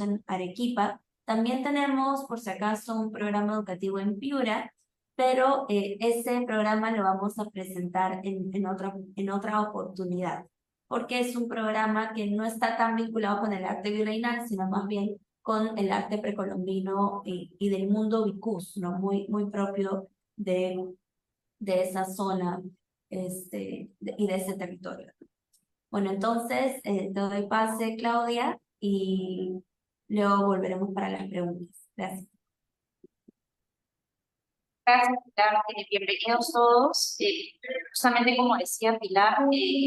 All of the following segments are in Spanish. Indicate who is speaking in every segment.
Speaker 1: en Arequipa. También tenemos, por si acaso, un programa educativo en Piura, pero ese programa lo vamos a presentar en otra oportunidad, porque es un programa que no está tan vinculado con el arte virreinal, sino más bien con el arte precolombino y del mundo vicus, ¿no? Muy propio de esa zona y de ese territorio. Bueno, entonces te doy pase, Claudia, y luego volveremos para las preguntas. Gracias.
Speaker 2: Gracias, Pilar. Bienvenidos todos. Justamente como decía Pilar,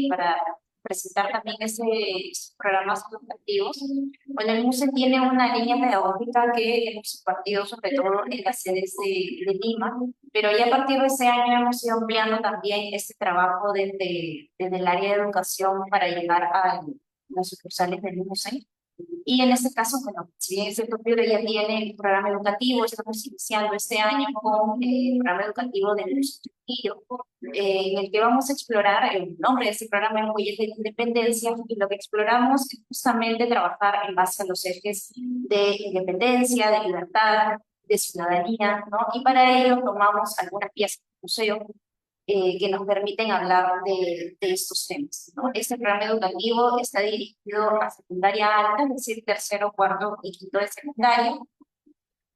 Speaker 2: para presentar también esos programas educativos, bueno, el MUSE tiene una línea pedagógica que hemos impartido sobre todo en las sedes de Lima, pero ya a partir de ese año hemos ido ampliando también este trabajo desde el área de educación para llegar a las sucursales del MUSE. Y en este caso, bueno, si bien es cierto, Piura ya tiene el programa educativo, estamos iniciando este año con el programa educativo del Trujillo, en el que vamos a explorar, el nombre de este programa es Huellas de la Independencia, y lo que exploramos es justamente trabajar en base a los ejes de independencia, de libertad, de ciudadanía, ¿no? Y para ello tomamos algunas piezas del museo que nos permiten hablar de estos temas, ¿no? Este programa educativo está dirigido a secundaria alta, es decir, tercero, cuarto y quinto de secundaria,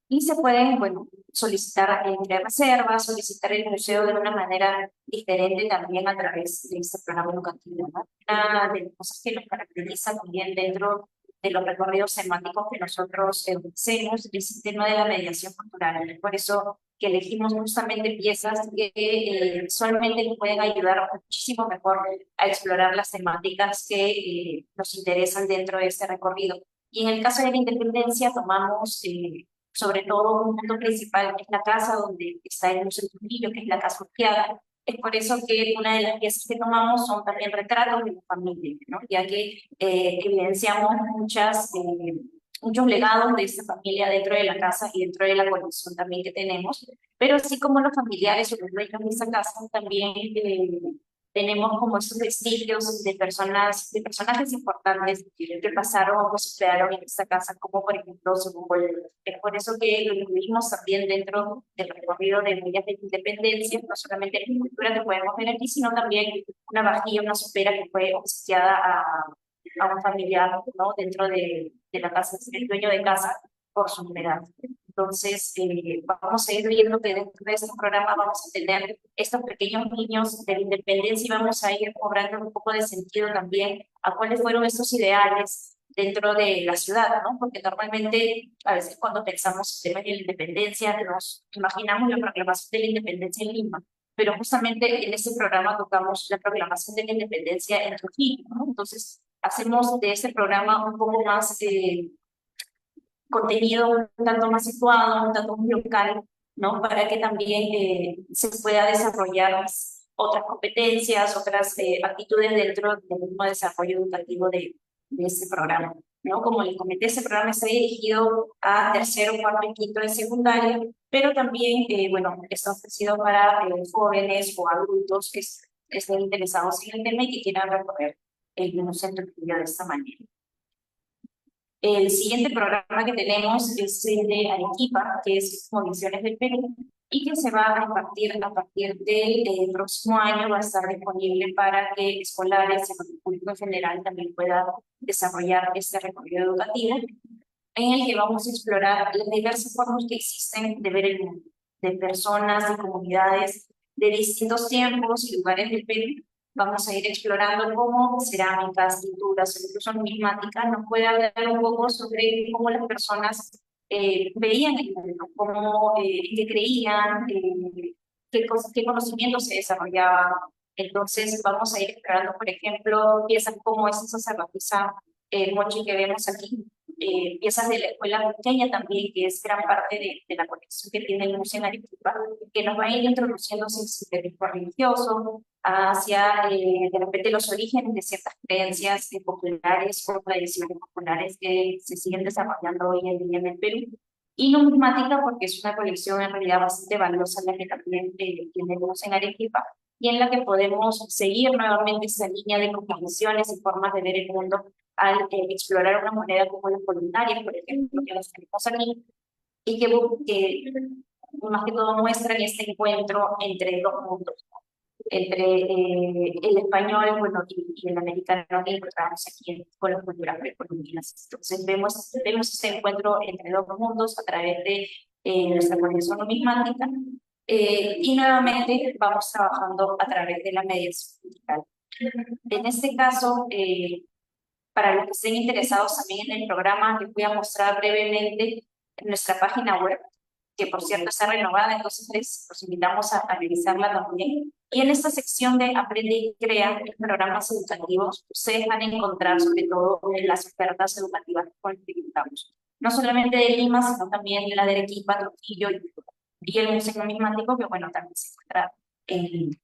Speaker 2: y se pueden, bueno, solicitar entre reservas, solicitar el museo de una manera diferente también a través de este programa educativo, ¿no? Una de las cosas que nos caracteriza también dentro de los recorridos temáticos que nosotros hacemos es el tema de la mediación cultural. Por eso que elegimos justamente piezas que visualmente nos pueden ayudar muchísimo mejor a explorar las temáticas que nos interesan dentro de este recorrido. Y en el caso de la independencia tomamos sobre todo un punto principal, que es la casa donde está el Museo Trujillo, que es la casa Urquiaga. Es por eso que una de las piezas que tomamos son también retratos de la familia, ¿no? Ya que evidenciamos muchos legados de esta familia dentro de la casa y dentro de la colección también que tenemos, pero así como los familiares o los dueños de esta casa también tenemos como esos vestigios de personajes importantes que pasaron o que se quedaron en esta casa, como por ejemplo Simón Bolívar. Es por eso que lo incluimos también dentro del recorrido de Huellas de la Independencia, no solamente la escultura que podemos ver aquí, sino también una vajilla, una sopera que fue obsequiada a un familiar, ¿no? Dentro de la casa, el dueño de casa, por su edad. Entonces, vamos a ir viendo que dentro de este programa vamos a tener estos pequeños niños de la independencia y vamos a ir cobrando un poco de sentido también a cuáles fueron estos ideales dentro de la ciudad, ¿no? Porque normalmente, a veces cuando pensamos en temas de la independencia, nos imaginamos la proclamación de la independencia en Lima, pero justamente en este programa tocamos la proclamación de la independencia en Trujillo, ¿no? Entonces, hacemos de este programa un poco más contenido un tanto más situado, un tanto más local, ¿no? Para que también se pueda desarrollar otras competencias, otras actitudes dentro del mismo desarrollo educativo de este programa, ¿no? Como les comenté, este programa está dirigido a tercero, cuarto y quinto de secundaria, pero también, bueno, está ofrecido para jóvenes o adultos que estén interesados en el tema y que quieran recorrer el mismo centro de esta manera. El siguiente programa que tenemos es el de Arequipa, que es Condiciones del Perú, y que se va a impartir a partir del próximo año, va a estar disponible para que escolares y el público en general también pueda desarrollar este recorrido educativo, en el que vamos a explorar las diversas formas que existen de ver el mundo, de personas y comunidades de distintos tiempos y lugares del Perú. Vamos a ir explorando cómo cerámicas, pinturas, incluso numismática, nos puede hablar un poco sobre cómo las personas veían el mundo, cómo, qué creían, qué conocimientos se desarrollaban. Entonces vamos a ir explorando, por ejemplo, piezas como esa sacerdotisa Mochi que vemos aquí, piezas de la escuela pequeña también, que es gran parte de la colección que tiene el Museo en Arequipa, que nos va a ir introduciendo hacia el simbolismo religioso, hacia de repente los orígenes de ciertas creencias populares o tradiciones populares que se siguen desarrollando hoy en día en el Perú. Y numismática, porque es una colección en realidad bastante valiosa, la que también tenemos en Arequipa, y en la que podemos seguir nuevamente esa línea de composiciones y formas de ver el mundo al explorar una moneda como las voluntarias, por ejemplo, que las tenemos aquí, y que más que todo muestran este encuentro entre dos mundos, entre el español, bueno, y el americano que encontramos aquí con las culturas precolombinas. Entonces vemos este encuentro entre dos mundos a través de nuestra colección numismática, y nuevamente vamos trabajando a través de la mediación digital. En este caso, para los que estén interesados también en el programa, les voy a mostrar brevemente nuestra página web, que por cierto está renovada, entonces los invitamos a revisarla también. Y en esta sección de Aprende y Crea en programas educativos, ustedes van a encontrar sobre todo las ofertas educativas que implementamos. No solamente de Lima, sino también la de Arequipa, Trujillo y el Museo Numismático, que bueno, también se encuentra en Lima.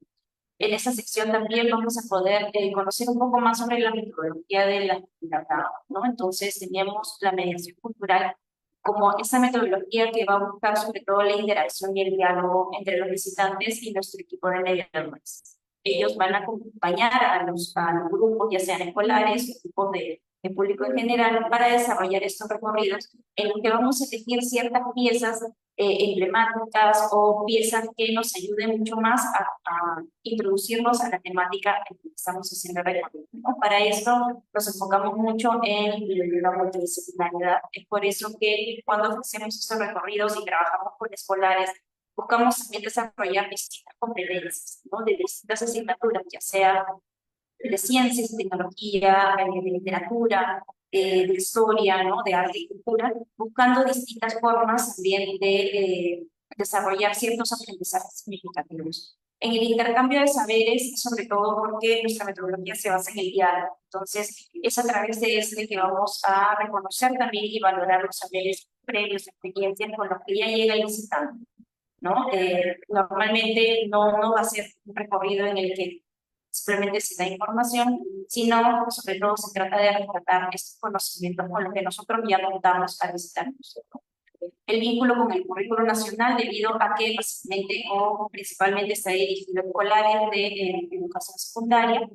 Speaker 2: En esa sección también vamos a poder conocer un poco más sobre la metodología de la actividad, ¿no? Entonces teníamos la mediación cultural como esa metodología que va a buscar sobre todo la interacción y el diálogo entre los visitantes y nuestro equipo de mediadores. Ellos van a acompañar a los grupos, ya sean escolares o grupos de público en general, para desarrollar estos recorridos en los que vamos a elegir ciertas piezas emblemáticas o piezas que nos ayuden mucho más a introducirnos a la temática en que estamos haciendo el recorrido, ¿no? Para esto nos enfocamos mucho en la multidisciplinaridad. Es por eso que cuando hacemos estos recorridos y trabajamos con escolares, buscamos también desarrollar distintas competencias, ¿no? De distintas asignaturas, ya sea de ciencias, tecnología, de literatura, de historia, ¿no? De arte y cultura, buscando distintas formas también de desarrollar ciertos aprendizajes significativos. En el intercambio de saberes, sobre todo porque nuestra metodología se basa en el diálogo. Entonces, es a través de este que vamos a reconocer también y valorar los saberes previos, experiencias con los que ya llega el visitante, ¿no? Normalmente no va a ser un recorrido en el que simplemente se da información, sino sobre todo se trata de rescatar estos conocimientos con los que nosotros ya contamos al visitarnos. El vínculo con el currículo nacional, debido a que básicamente o principalmente está dirigido a escolares de educación secundaria,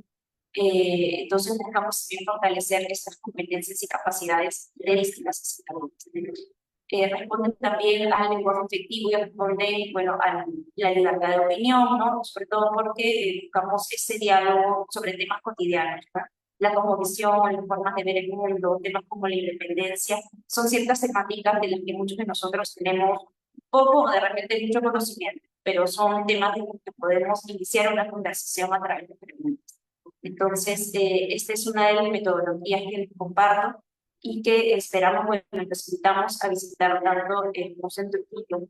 Speaker 2: entonces buscamos también fortalecer estas competencias y capacidades de distintas asignaturas. Responden también al lenguaje efectivo y responden, bueno, a la libertad de opinión, ¿no? Sobre todo porque buscamos ese diálogo sobre temas cotidianos, ¿no? La cosmovisión, las formas de ver el mundo, temas como la independencia, son ciertas temáticas de las que muchos de nosotros tenemos poco o de repente mucho conocimiento, pero son temas de los que podemos iniciar una conversación a través de preguntas. Entonces, esta es una de las metodologías que les comparto y que esperamos, bueno, los invitamos a visitar tanto el Museo en Trujillo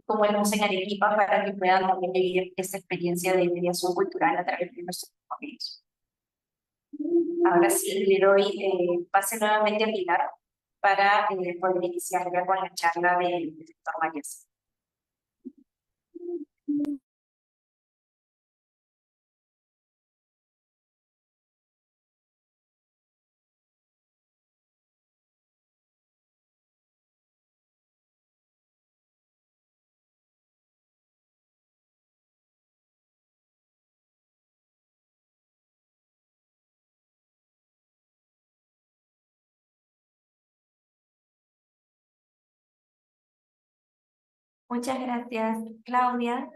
Speaker 2: como el Museo en Arequipa para que puedan también vivir esta experiencia de mediación cultural a través de nuestros recorridos. Ahora sí, le doy pase nuevamente a Pilar para poder iniciar ya con la charla del doctor Mayas.
Speaker 1: Muchas gracias, Claudia.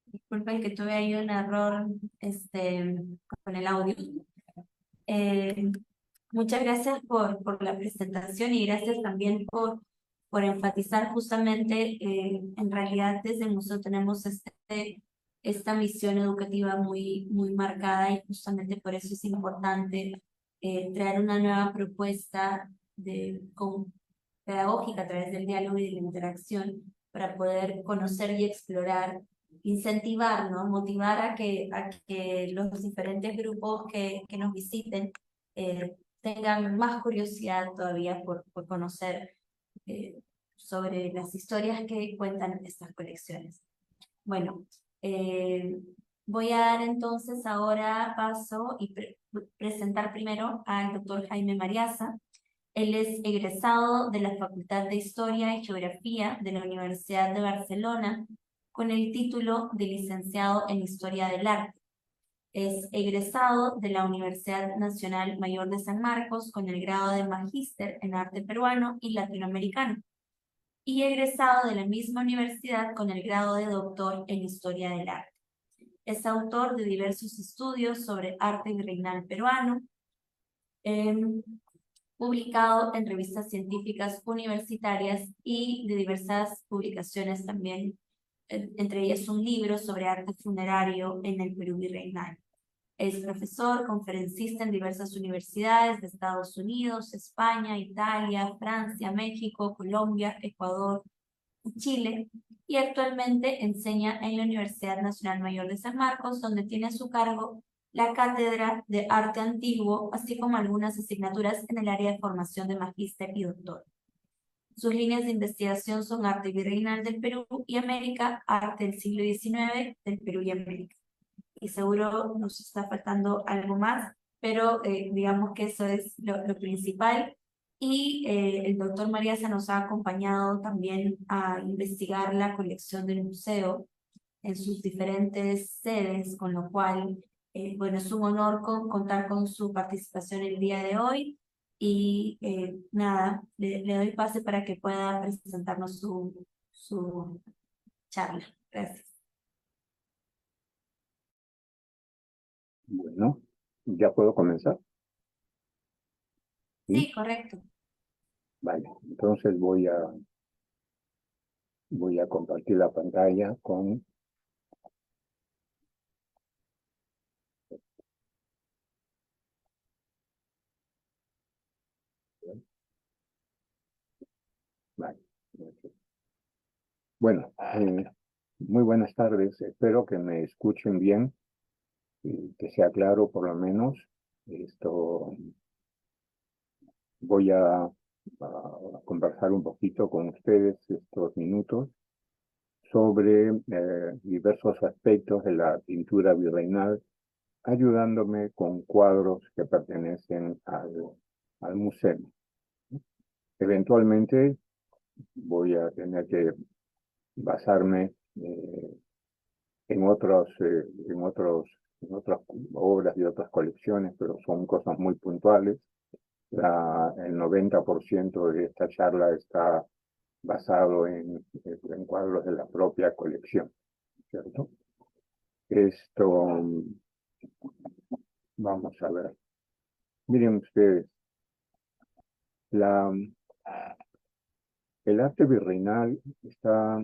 Speaker 1: Disculpen que tuve ahí un error con el audio. Muchas gracias por la presentación y gracias también por enfatizar justamente, en realidad desde el museo tenemos esta misión educativa muy marcada y justamente por eso es importante traer una nueva propuesta pedagógica a través del diálogo y de la interacción para poder conocer y explorar, incentivar, ¿no? Motivar a que los diferentes grupos que nos visiten tengan más curiosidad todavía por conocer sobre las historias que cuentan estas colecciones. Bueno, voy a dar entonces ahora paso y presentar primero al doctor Jaime Mariaza. Él es egresado de la Facultad de Historia y Geografía de la Universidad de Barcelona con el título de licenciado en Historia del Arte. Es egresado de la Universidad Nacional Mayor de San Marcos con el grado de Magíster en Arte Peruano y Latinoamericano, y egresado de la misma universidad con el grado de Doctor en Historia del Arte. Es autor de diversos estudios sobre arte virreinal peruano, publicado en revistas científicas universitarias y de diversas publicaciones también, entre ellas un libro sobre arte funerario en el Perú virreinal. Es profesor, conferencista en diversas universidades de Estados Unidos, España, Italia, Francia, México, Colombia, Ecuador y Chile, y actualmente enseña en la Universidad Nacional Mayor de San Marcos, donde tiene a su cargo la Cátedra de Arte Antiguo, así como algunas asignaturas en el área de formación de magíster y doctor. Sus líneas de investigación son arte virreinal del Perú y América, arte del siglo XIX del Perú y América. Y seguro nos está faltando algo más, pero digamos que eso es lo principal. Y el doctor Mariasa nos ha acompañado también a investigar la colección del museo en sus diferentes sedes, con lo cual, bueno, es un honor contar con su participación el día de hoy. Y nada, le doy pase para que pueda presentarnos su charla. Gracias.
Speaker 3: Bueno, ¿ya puedo comenzar?
Speaker 1: Sí, correcto.
Speaker 3: Vale, entonces voy a compartir la pantalla con... Vale. Bueno, muy buenas tardes. Espero que me escuchen bien y que sea claro por lo menos. Esto voy a conversar un poquito con ustedes estos minutos sobre diversos aspectos de la pintura virreinal, ayudándome con cuadros que pertenecen al museo. Eventualmente voy a tener que basarme en otras obras y otras colecciones, pero son cosas muy puntuales. El 90% de esta charla está basado en cuadros de la propia colección, ¿cierto? Esto, vamos a ver. Miren ustedes, el arte virreinal está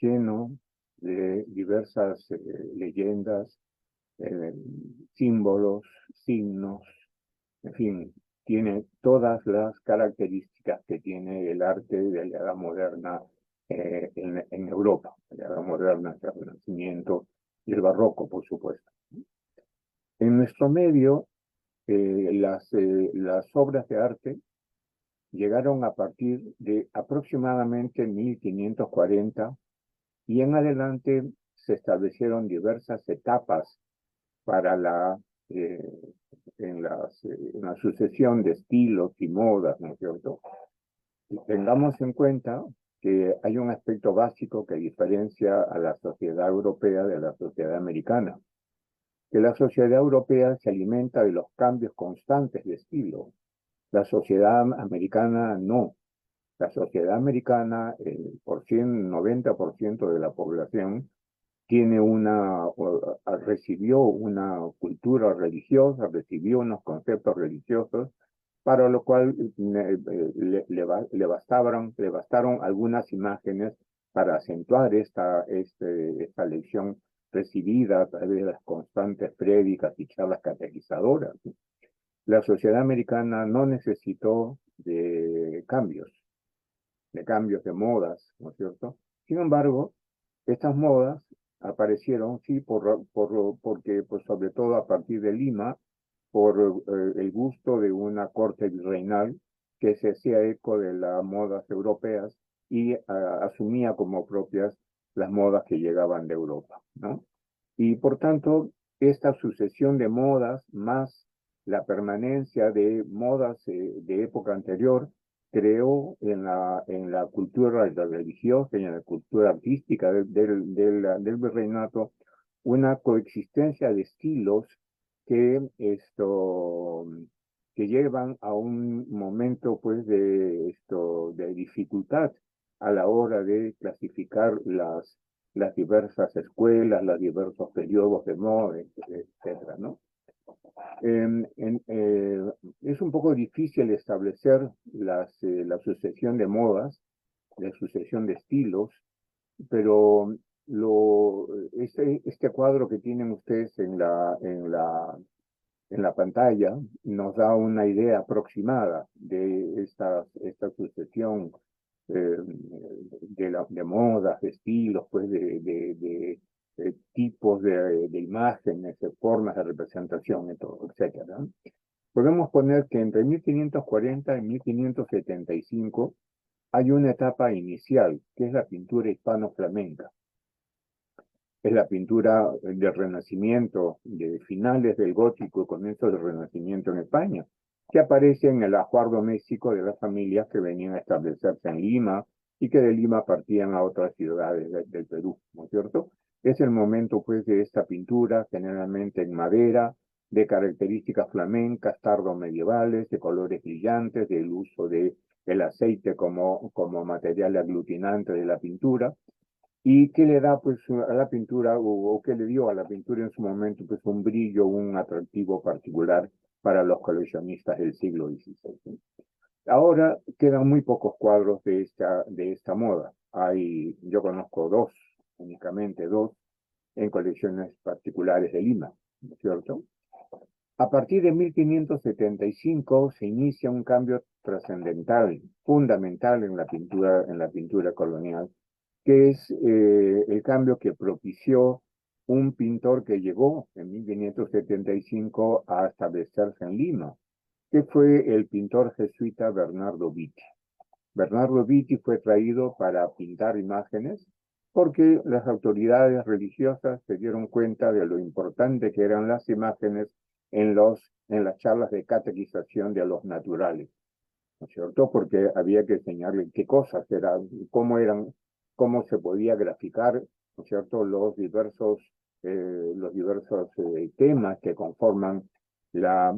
Speaker 3: lleno de diversas leyendas, símbolos, signos, en fin, tiene todas las características que tiene el arte de la Edad Moderna en Europa, la Edad Moderna, el Renacimiento y el Barroco, por supuesto. En nuestro medio, las obras de arte llegaron a partir de aproximadamente 1540 y en adelante se establecieron diversas etapas para en la sucesión de estilos y modas, ¿no es cierto? Y tengamos en cuenta que hay un aspecto básico que diferencia a la sociedad europea de la sociedad americana, que la sociedad europea se alimenta de los cambios constantes de estilo. La sociedad americana no. La sociedad americana, el 90% de la población, recibió una cultura religiosa, recibió unos conceptos religiosos, para lo cual le bastaron algunas imágenes para acentuar esta lección recibida a través de las constantes prédicas y charlas catequizadoras. La sociedad americana no necesitó de cambios de modas, ¿no es cierto? Sin embargo, estas modas aparecieron, sí, porque pues, sobre todo a partir de Lima, por el gusto de una corte virreinal que se hacía eco de las modas europeas y asumía como propias las modas que llegaban de Europa, ¿no? Y por tanto, esta sucesión de modas más la permanencia de modas de época anterior creó en la cultura religiosa y en la cultura artística del virreinato una coexistencia de estilos que, que llevan a un momento pues de dificultad a la hora de clasificar las diversas escuelas, los diversos periodos de moda, etcétera, ¿no? Es un poco difícil establecer la sucesión de modas, la sucesión de estilos, pero este cuadro que tienen ustedes en la pantalla nos da una idea aproximada de esta sucesión de modas, de estilos, pues de tipos de imágenes, de formas de representación, y todo, etcétera. Podemos poner que entre 1540 y 1575 hay una etapa inicial, que es la pintura hispano-flamenca. Es la pintura del Renacimiento, de finales del Gótico y comienzo del Renacimiento en España, que aparece en el ajuar doméstico de las familias que venían a establecerse en Lima y que de Lima partían a otras ciudades del Perú, ¿no es cierto? Es el momento, pues, de esta pintura, generalmente en madera, de características flamencas, tardo-medievales, de colores brillantes, del uso del aceite como material aglutinante de la pintura, y que le da pues a la pintura o que le dio a la pintura en su momento pues un brillo, un atractivo particular para los coleccionistas del siglo XVI. ¿Sí? Ahora quedan muy pocos cuadros de esta moda. Yo conozco dos, únicamente dos, en colecciones particulares de Lima, ¿no es cierto? A partir de 1575 se inicia un cambio trascendental, fundamental en la pintura colonial, que es el cambio que propició un pintor que llegó en 1575 a establecerse en Lima, que fue el pintor jesuita Bernardo Vitti. Bernardo Vitti fue traído para pintar imágenes porque las autoridades religiosas se dieron cuenta de lo importante que eran las imágenes en las charlas de catequización de los naturales, ¿no es cierto? Porque había que enseñarle qué cosas eran, cómo se podía graficar, ¿no es cierto?, los diversos temas que conforman la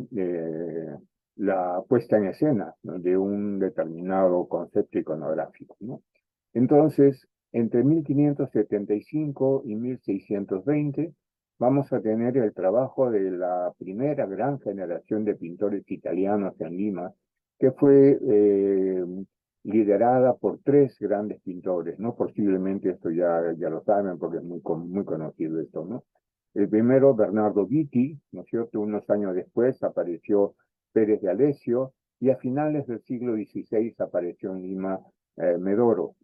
Speaker 3: puesta en escena, ¿no?, de un determinado concepto iconográfico, ¿no? Entonces, entre 1575 y 1620 vamos a tener el trabajo de la primera gran generación de pintores italianos en Lima, que fue liderada por tres grandes pintores, ¿no? Posiblemente esto ya lo saben porque es muy conocido esto, ¿no? El primero, Bernardo Vitti, ¿no es cierto? Unos años después apareció Pérez de Alessio y a finales del siglo XVI apareció en Lima Medoro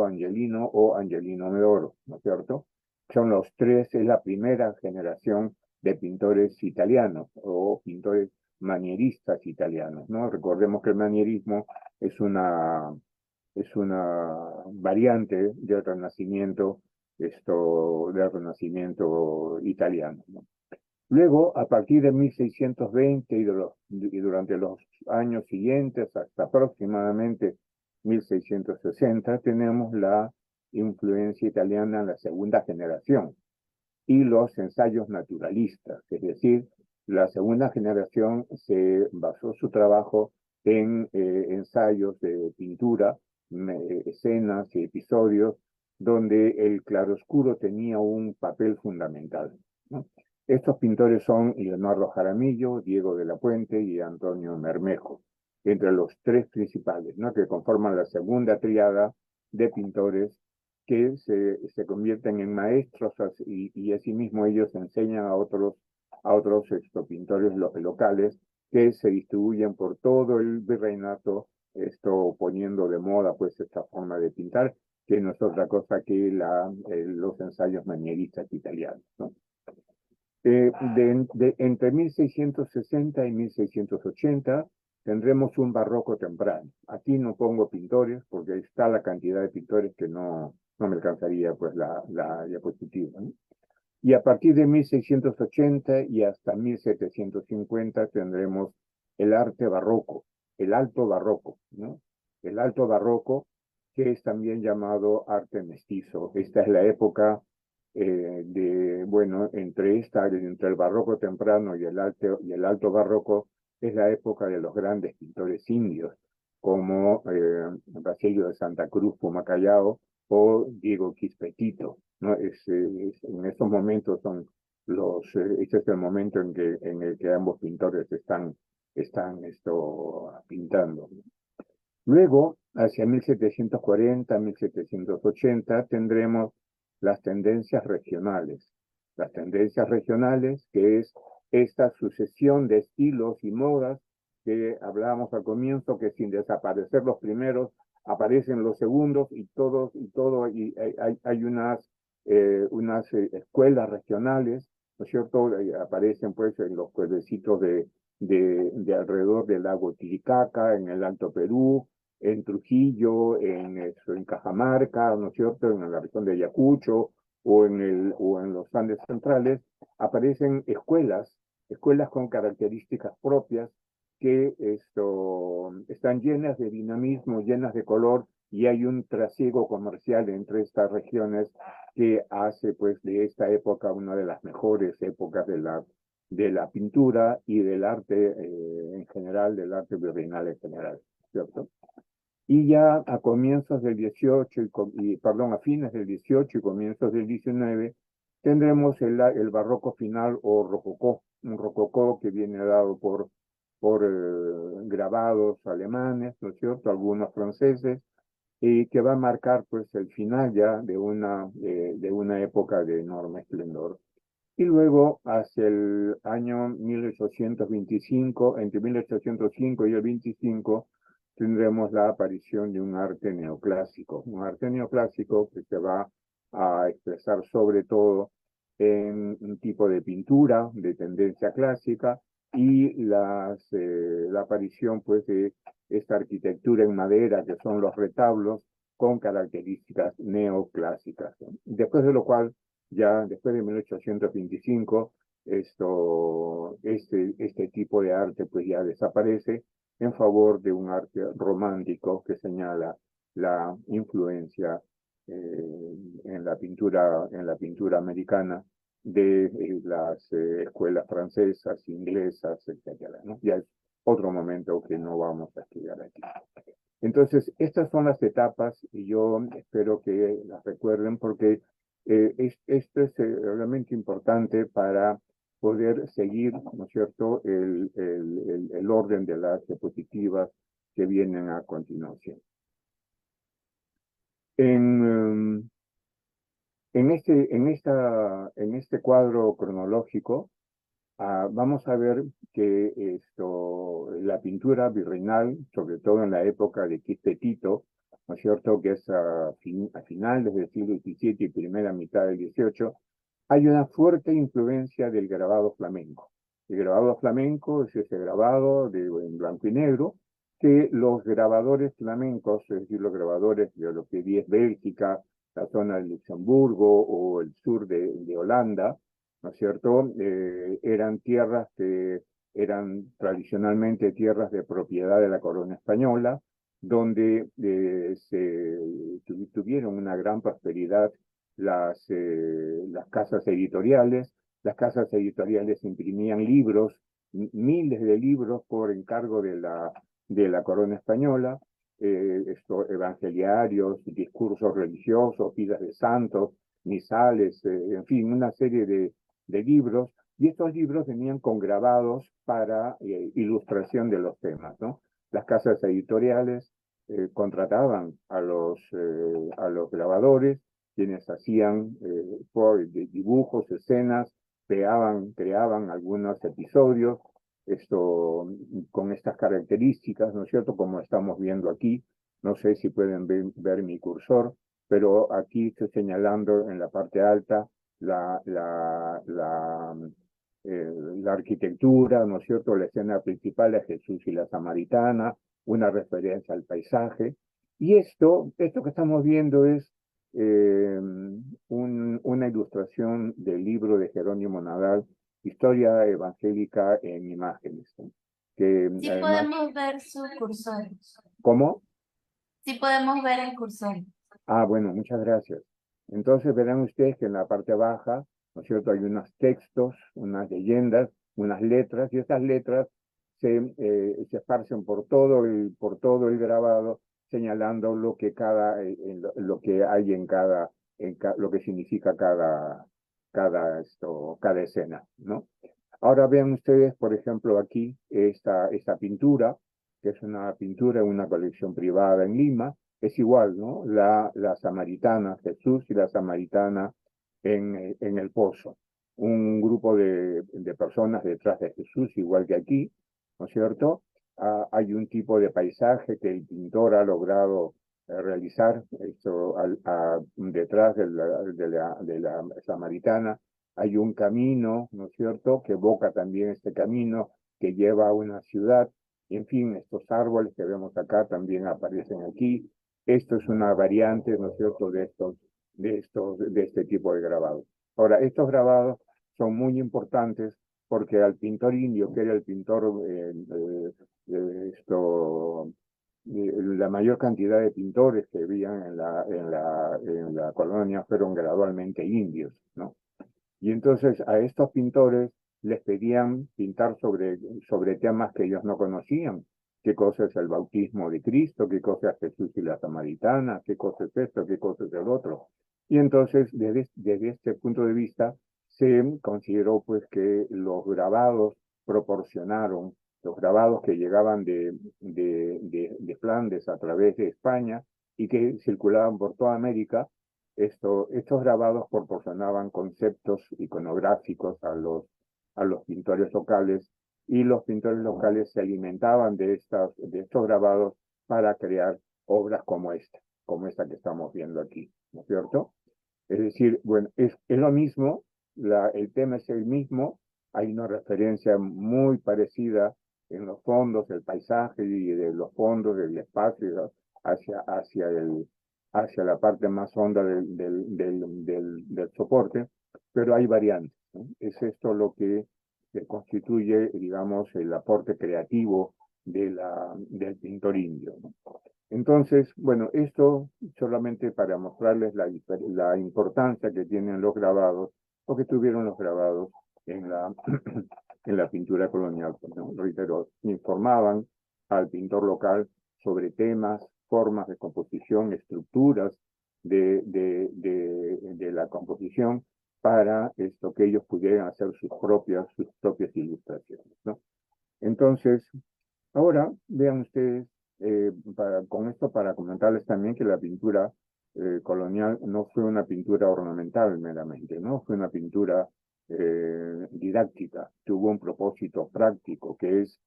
Speaker 3: Angelino o Angelino Medoro, ¿no es cierto? Son los tres, es la primera generación de pintores italianos o pintores manieristas italianos, ¿no? Recordemos que el manierismo es una variante del Renacimiento italiano, ¿no? Luego, a partir de 1620 y durante los años siguientes, hasta aproximadamente 1660, tenemos la influencia italiana en la segunda generación y los ensayos naturalistas, es decir, la segunda generación se basó su trabajo en ensayos de pintura, escenas y episodios donde el claroscuro tenía un papel fundamental, ¿no? Estos pintores son Leonardo Jaramillo, Diego de la Puente y Antonio Bermejo, entre los tres principales, ¿no?, que conforman la segunda tríada de pintores que se convierten en maestros y asimismo ellos enseñan a otros pintores locales que se distribuyen por todo el virreinato, poniendo de moda pues esta forma de pintar, que no es otra cosa que los ensayos manieristas italianos, ¿no? Entre 1660 y 1680 tendremos un barroco temprano. Aquí no pongo pintores porque está la cantidad de pintores que no me alcanzaría pues la diapositiva, ¿no? Y a partir de 1680 y hasta 1750 tendremos el arte barroco, el alto barroco, ¿no? El alto barroco, que es también llamado arte mestizo. Esta es la época bueno, entre el barroco temprano y el alto barroco, es la época de los grandes pintores indios, como Basilio de Santa Cruz Pumacayao o Diego Quispetito, ¿no? En estos momentos este es el momento en el que ambos pintores están pintando. Luego, hacia 1740, 1780, tendremos las tendencias regionales. Las tendencias regionales, que es esta sucesión de estilos y modas que hablábamos al comienzo, que sin desaparecer los primeros, aparecen los segundos y hay unas escuelas regionales, ¿no es cierto? Aparecen pues en los pueblecitos de alrededor del lago Titicaca, en el Alto Perú, en Trujillo, en Cajamarca, ¿no es cierto?, en la región de Ayacucho o en los Andes centrales, aparecen escuelas con características propias que están llenas de dinamismo, llenas de color, y hay un trasiego comercial entre estas regiones que hace pues de esta época una de las mejores épocas de la pintura y del arte en general, del arte virreinal en general, ¿cierto? Y ya a comienzos del 18, perdón, a fines del 18 y comienzos del 19, tendremos el barroco final o rococó, un rococó que viene dado por grabados alemanes, ¿no es cierto?, algunos franceses, y que va a marcar pues el final ya de una época de enorme esplendor. Y luego, hacia el año 1825, entre 1805 y el 25, tendremos la aparición de un arte neoclásico que se va a expresar sobre todo en un tipo de pintura de tendencia clásica y la aparición pues de esta arquitectura en madera que son los retablos con características neoclásicas, ¿no? Después de lo cual, ya después de 1825, este tipo de arte pues ya desaparece en favor de un arte romántico que señala la influencia en la pintura americana de las escuelas francesas, inglesas, etcétera, ¿no? Ya es otro momento que no vamos a estudiar aquí. Entonces, estas son las etapas y yo espero que las recuerden porque esto es realmente importante para poder seguir, ¿no es cierto?, el orden de las diapositivas que vienen a continuación. En este cuadro cronológico, vamos a ver que la pintura virreinal, sobre todo en la época de Quispetito, ¿no es cierto?, que es a finales del siglo XVII y primera mitad del XVIII, hay una fuerte influencia del grabado flamenco. El grabado flamenco es ese grabado en blanco y negro que los grabadores flamencos, es decir, los grabadores de lo que hoy es Bélgica, la zona de Luxemburgo o el sur de Holanda, ¿no es cierto?, eran tierras que eran tradicionalmente tierras de propiedad de la corona española, donde tuvieron una gran prosperidad las casas editoriales. Las casas editoriales imprimían libros, miles de libros por encargo de la corona española, evangeliarios, discursos religiosos, vidas de santos, misales, en fin, una serie de libros, y estos libros venían con grabados para ilustración de los temas, ¿no? Las casas editoriales contrataban a los grabadores, quienes hacían dibujos, escenas, creaban algunos episodios, con estas características, ¿no es cierto?, como estamos viendo aquí. No sé si pueden ver mi cursor, pero aquí estoy señalando en la parte alta la arquitectura, ¿no es cierto?, la escena principal es Jesús y la Samaritana, una referencia al paisaje. Y esto que estamos viendo es una ilustración del libro de Jerónimo Nadal, Historia Evangélica en Imágenes, ¿no? Que
Speaker 1: Sí
Speaker 3: además,
Speaker 1: podemos ver su cursor.
Speaker 3: ¿cómo?
Speaker 1: Sí podemos ver el cursor.
Speaker 3: Ah, bueno, muchas gracias. Entonces verán ustedes que en la parte baja, ¿no es cierto?, hay unos textos, unas leyendas, unas letras, y estas letras se esparcen por todo el grabado, señalando lo que lo que hay lo que significa cada escena, ¿no? Ahora vean ustedes, por ejemplo, aquí esta pintura, que es una pintura en una colección privada en Lima, es igual, ¿no? La samaritana, Jesús y la samaritana en el pozo. Un grupo de personas detrás de Jesús, igual que aquí, ¿no es cierto? Hay un tipo de paisaje que el pintor ha logrado realizar detrás de la samaritana. Hay un camino, ¿no es cierto?, que evoca también este camino que lleva a una ciudad. Y en fin, estos árboles que vemos acá también aparecen aquí. Esto es una variante, ¿no es cierto?, de este tipo de grabados. Ahora, estos grabados son muy importantes porque al pintor indio, que era el pintor, la mayor cantidad de pintores que habían en la colonia fueron gradualmente indios, ¿no? Y entonces a estos pintores les pedían pintar sobre temas que ellos no conocían. ¿Qué cosa es el bautismo de Cristo? ¿Qué cosa es Jesús y la samaritana? ¿Qué cosa es esto? ¿Qué cosa es el otro? Y entonces, desde este punto de vista, se consideró pues que los grabados que llegaban de Flandes a través de España y que circulaban por toda América, estos grabados proporcionaban conceptos iconográficos a los pintores locales y los pintores locales se alimentaban de estos grabados para crear obras como esta que estamos viendo aquí, ¿no es cierto? Es decir, bueno, es lo mismo, el tema es el mismo, hay una referencia muy parecida en los fondos, el paisaje y de los fondos, del espacio hacia la parte más honda del soporte, pero hay variantes, ¿no? Es esto lo que constituye, digamos, el aporte creativo del pintor indio, ¿no? Entonces, bueno, esto solamente para mostrarles la importancia que tienen los grabados o que tuvieron los grabados en la pintura colonial. ¿No? Reitero, informaban al pintor local sobre temas, formas de composición, estructuras de la composición para esto que ellos pudieran hacer sus propias ilustraciones, ¿no? Entonces, ahora vean ustedes, con esto para comentarles también que la pintura colonial no fue una pintura ornamental meramente, ¿no? Fue una pintura didáctica, tuvo un propósito práctico, que es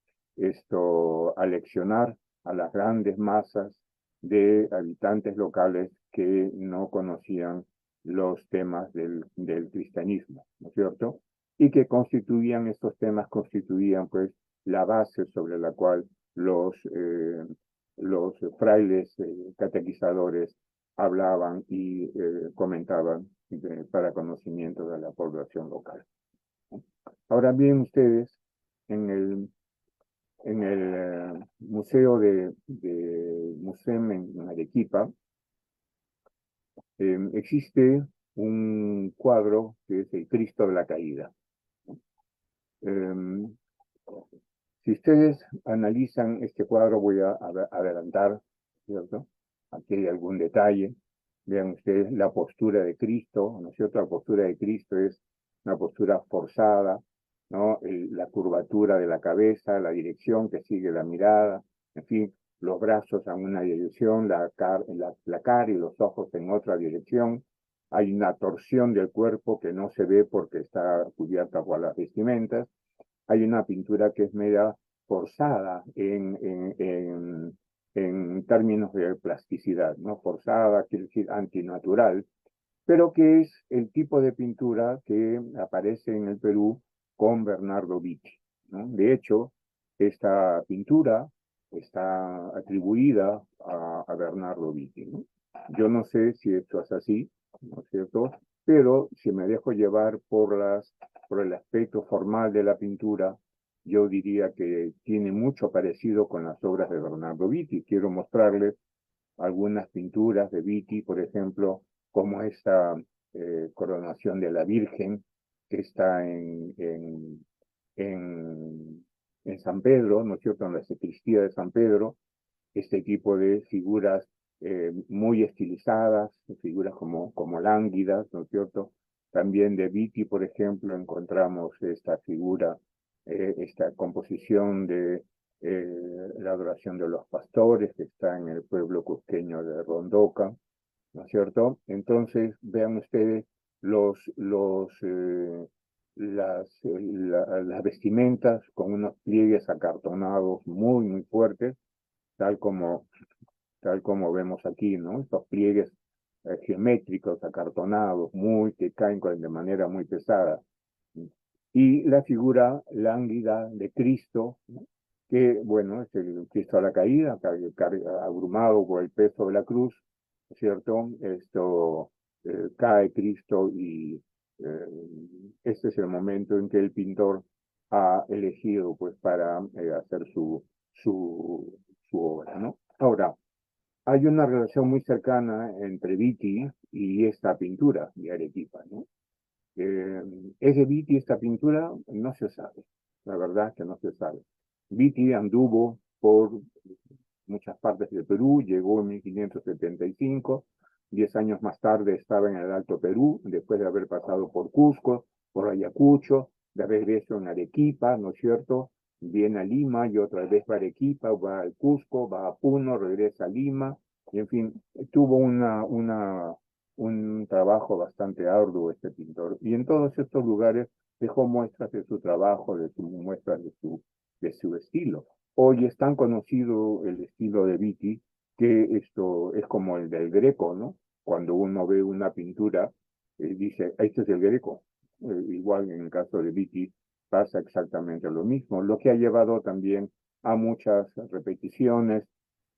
Speaker 3: aleccionar a las grandes masas de habitantes locales que no conocían los temas del cristianismo, ¿no es cierto? Y que estos temas constituían pues la base sobre la cual los frailes catequizadores hablaban y comentaban para conocimiento de la población local. Ahora bien, ustedes, en el Museo de Musem en Arequipa, existe un cuadro que es el Cristo de la Caída. Si ustedes analizan este cuadro, voy a adelantar, ¿cierto? Aquí hay algún detalle. Vean ustedes la postura de Cristo, ¿no es cierto? La postura de Cristo es una postura forzada, ¿no? La curvatura de la cabeza, la dirección que sigue la mirada, en fin, los brazos en una dirección, la cara y los ojos en otra dirección. Hay una torsión del cuerpo que no se ve porque está cubierta por las vestimentas. Hay una pintura que es media forzada en términos de plasticidad, ¿no? Forzada, quiere decir antinatural, pero que es el tipo de pintura que aparece en el Perú con Bernardo Vitti, ¿no? De hecho, esta pintura está atribuida a Bernardo Vitti, ¿no? Yo no sé si esto es así, ¿no es cierto? Pero si me dejo llevar por el aspecto formal de la pintura, yo diría que tiene mucho parecido con las obras de Bernardo Vitti. Quiero mostrarles algunas pinturas de Vitti, por ejemplo, como esta coronación de la Virgen que está en San Pedro, ¿no es cierto?, en la sacristía de San Pedro, este tipo de figuras muy estilizadas, figuras como lánguidas, ¿no es cierto? También de Viti, por ejemplo, encontramos esta figura, esta composición de la adoración de los pastores, que está en el pueblo cusqueño de Rondoca, ¿no es cierto? Entonces, vean ustedes las vestimentas con unos pliegues acartonados muy fuertes, tal como vemos aquí, ¿no? Estos pliegues geométricos, acartonados, que caen de manera muy pesada. Y la figura lánguida de Cristo, ¿no? Que, bueno, es el Cristo a la caída, abrumado por el peso de la cruz, ¿cierto? Cae Cristo y este es el momento en que el pintor ha elegido, pues, para hacer su obra, ¿no? Ahora, hay una relación muy cercana entre Viti y esta pintura de Arequipa, ¿no? ¿Es de Viti esta pintura? No se sabe, la verdad que no se sabe. Viti anduvo por muchas partes del Perú, llegó en 1575, 10 años más tarde estaba en el Alto Perú, después de haber pasado por Cusco, por Ayacucho, de regreso en Arequipa, ¿no es cierto? Viene a Lima y otra vez va a Arequipa, va al Cusco, va a Puno, regresa a Lima, y en fin, tuvo un trabajo bastante arduo este pintor. Y en todos estos lugares dejó muestras de su trabajo, muestras de su estilo. Hoy es tan conocido el estilo de Viti que esto es como el del Greco, ¿no? Cuando uno ve una pintura, dice, este es el Greco. Igual en el caso de Viti pasa exactamente lo mismo, lo que ha llevado también a muchas repeticiones,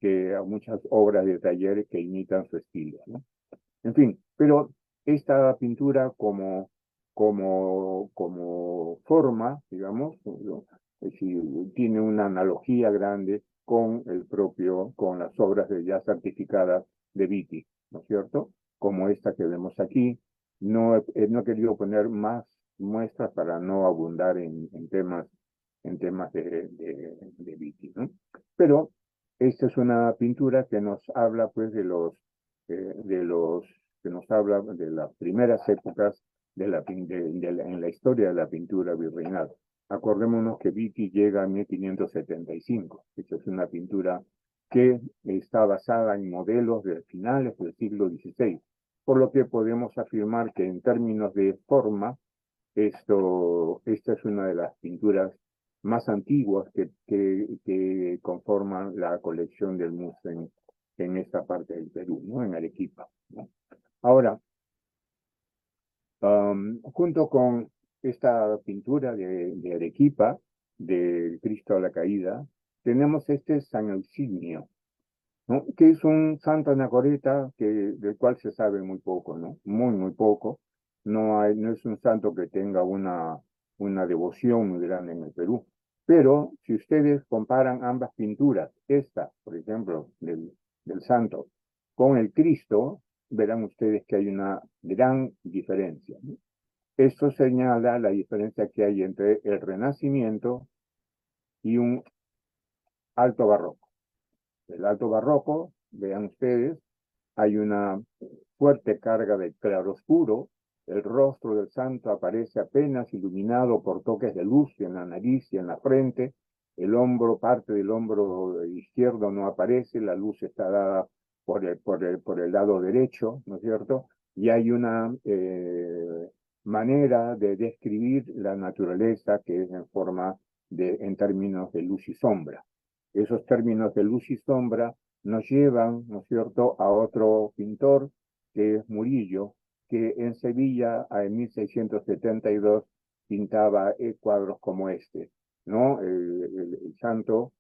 Speaker 3: a muchas obras de taller que imitan su estilo, ¿no? En fin, pero esta pintura como forma, digamos, ¿no? Es decir, tiene una analogía grande con las obras ya certificadas de Viti, ¿no es cierto? Como esta que vemos aquí. No he querido poner más muestras para no abundar en temas de Viti, ¿no? Pero esta es una pintura que nos habla, pues, que nos habla de las primeras épocas en la historia de la pintura virreinal. Acordémonos que Viti llega en 1575. Esta es una pintura que está basada en modelos de finales del siglo XVI, por lo que podemos afirmar que en términos de forma, esta es una de las pinturas más antiguas que conforman la colección del museo en esta parte del Perú, ¿no? En Arequipa, ¿no? Ahora, junto con esta pintura de Arequipa, de Cristo a la Caída, tenemos este San Eusimio, ¿no? Que es un santo anacoreta del cual se sabe muy poco, ¿no? Muy poco. No es un santo que tenga una devoción muy grande en el Perú. Pero si ustedes comparan ambas pinturas, esta, por ejemplo, del santo, con el Cristo, verán ustedes que hay una gran diferencia, ¿no? Esto señala la diferencia que hay entre el Renacimiento y un alto barroco. El alto barroco, vean ustedes, hay una fuerte carga de claroscuro, el rostro del santo aparece apenas iluminado por toques de luz en la nariz y en la frente, parte del hombro izquierdo no aparece, la luz está dada por el lado derecho, ¿no es cierto? Y hay una manera de describir la naturaleza que es en términos de luz y sombra. Esos términos de luz y sombra nos llevan, ¿no es cierto?, a otro pintor, que es Murillo, que en Sevilla, en 1672, pintaba cuadros como este, ¿no? El santo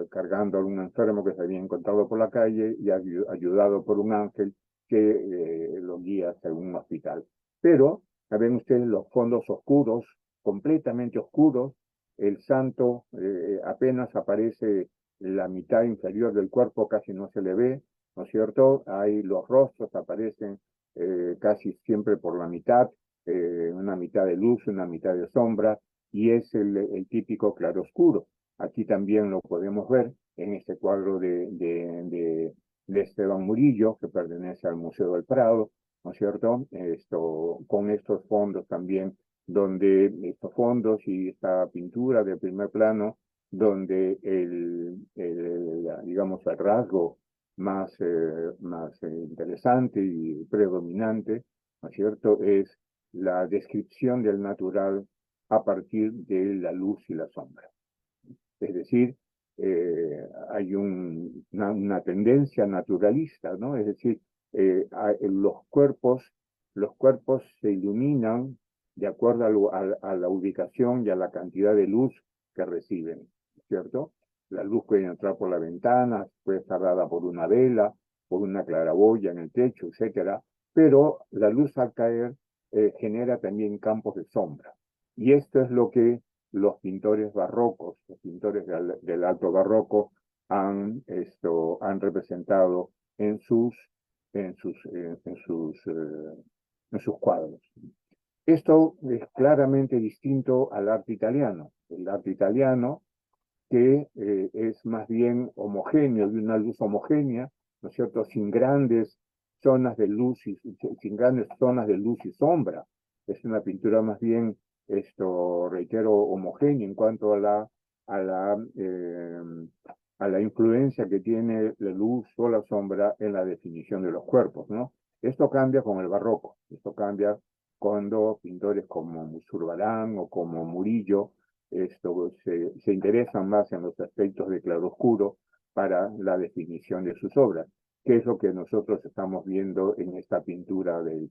Speaker 3: cargando a un enfermo que se había encontrado por la calle y ayudado por un ángel que lo guía hacia un hospital. Pero, ven ustedes los fondos oscuros, completamente oscuros, el santo apenas aparece la mitad inferior del cuerpo, casi no se le ve, ¿no es cierto? Ahí los rostros aparecen casi siempre por la mitad, una mitad de luz, una mitad de sombra, y es el típico claroscuro. Aquí también lo podemos ver en este cuadro de Esteban Murillo, que pertenece al Museo del Prado, ¿no es cierto? Con estos fondos también, donde estos fondos y esta pintura de primer plano, donde digamos, el rasgo más interesante y predominante, ¿no es cierto?, es la descripción del natural a partir de la luz y la sombra. Es decir, hay una tendencia naturalista, ¿no? Es decir, los cuerpos se iluminan de acuerdo a la ubicación y a la cantidad de luz que reciben, ¿cierto? La luz puede entrar por la ventana, puede estar dada por una vela, por una claraboya en el techo, etcétera, pero la luz al caer genera también campos de sombra. Y esto es lo que los pintores barrocos, los pintores del alto barroco han representado en sus, en sus, en sus cuadros. Esto es claramente distinto al arte italiano. El arte italiano, que es más bien homogéneo, de una luz homogénea, ¿no es cierto?, sin grandes zonas de luz sin grandes zonas de luz y sombra. Es una pintura más bien, reitero, homogénea en cuanto a la influencia que tiene la luz o la sombra en la definición de los cuerpos, ¿no? Esto cambia con el barroco, esto cambia cuando pintores como Zurbarán o como Murillo se interesan más en los aspectos de claroscuro para la definición de sus obras, que es lo que nosotros estamos viendo en esta pintura del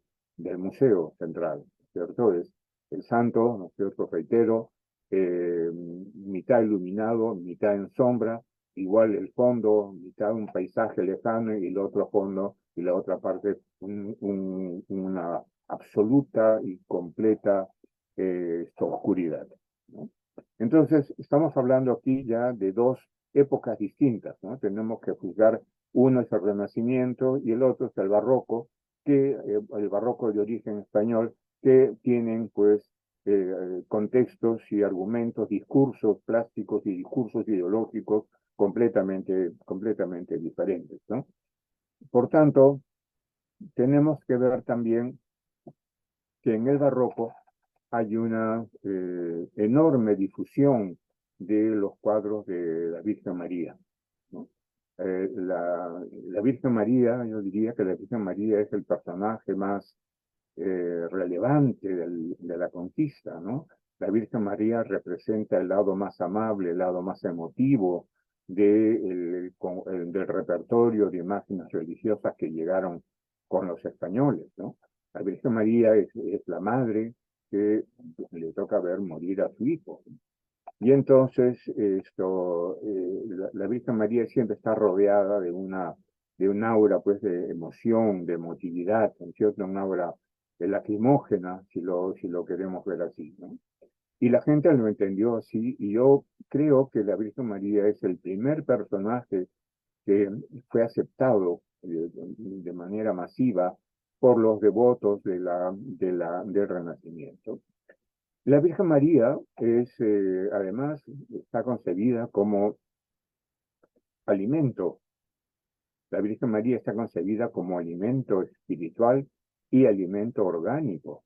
Speaker 3: Museo Central, ¿cierto? Es el santo, ¿no es cierto?, reitero, mitad iluminado, mitad en sombra, igual el fondo, mitad un paisaje lejano y el otro fondo y la otra parte una absoluta y completa oscuridad, ¿no? Entonces, estamos hablando aquí ya de dos épocas distintas, ¿no? Tenemos que juzgar, uno es el Renacimiento y el otro es el Barroco, el Barroco de origen español, que tienen pues contextos y argumentos, discursos plásticos y discursos ideológicos completamente diferentes, ¿no? Por tanto, tenemos que ver también que en el Barroco hay una enorme difusión de los cuadros de la Virgen María, ¿no? La Virgen María, yo diría que la Virgen María es el personaje más relevante de la conquista, ¿no? La Virgen María representa el lado más amable, el lado más emotivo del repertorio de imágenes religiosas que llegaron con los españoles, ¿no? La Virgen María es la madre que le toca ver morir a su hijo. Y entonces la Virgen María siempre está rodeada de un aura pues de emoción, de emotividad, ¿cierto? Un aura lacrimógena, si lo queremos ver así, ¿no? Y la gente lo entendió así, y yo creo que la Virgen María es el primer personaje que fue aceptado de manera masiva por los devotos del Renacimiento. La Virgen María además, está concebida como alimento. La Virgen María está concebida como alimento espiritual y alimento orgánico.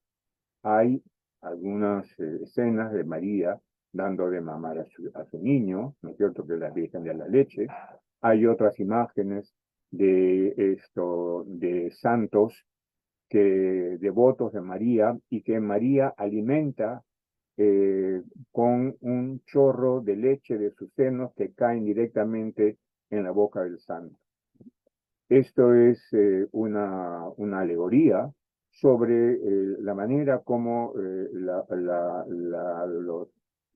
Speaker 3: Hay algunas escenas de María dando de mamar a su niño, ¿no es cierto?, que es la Virgen de la Leche. Hay otras imágenes de santos devotos de María, y que María alimenta con un chorro de leche de sus senos que caen directamente en la boca del santo. Esto es una alegoría sobre la manera como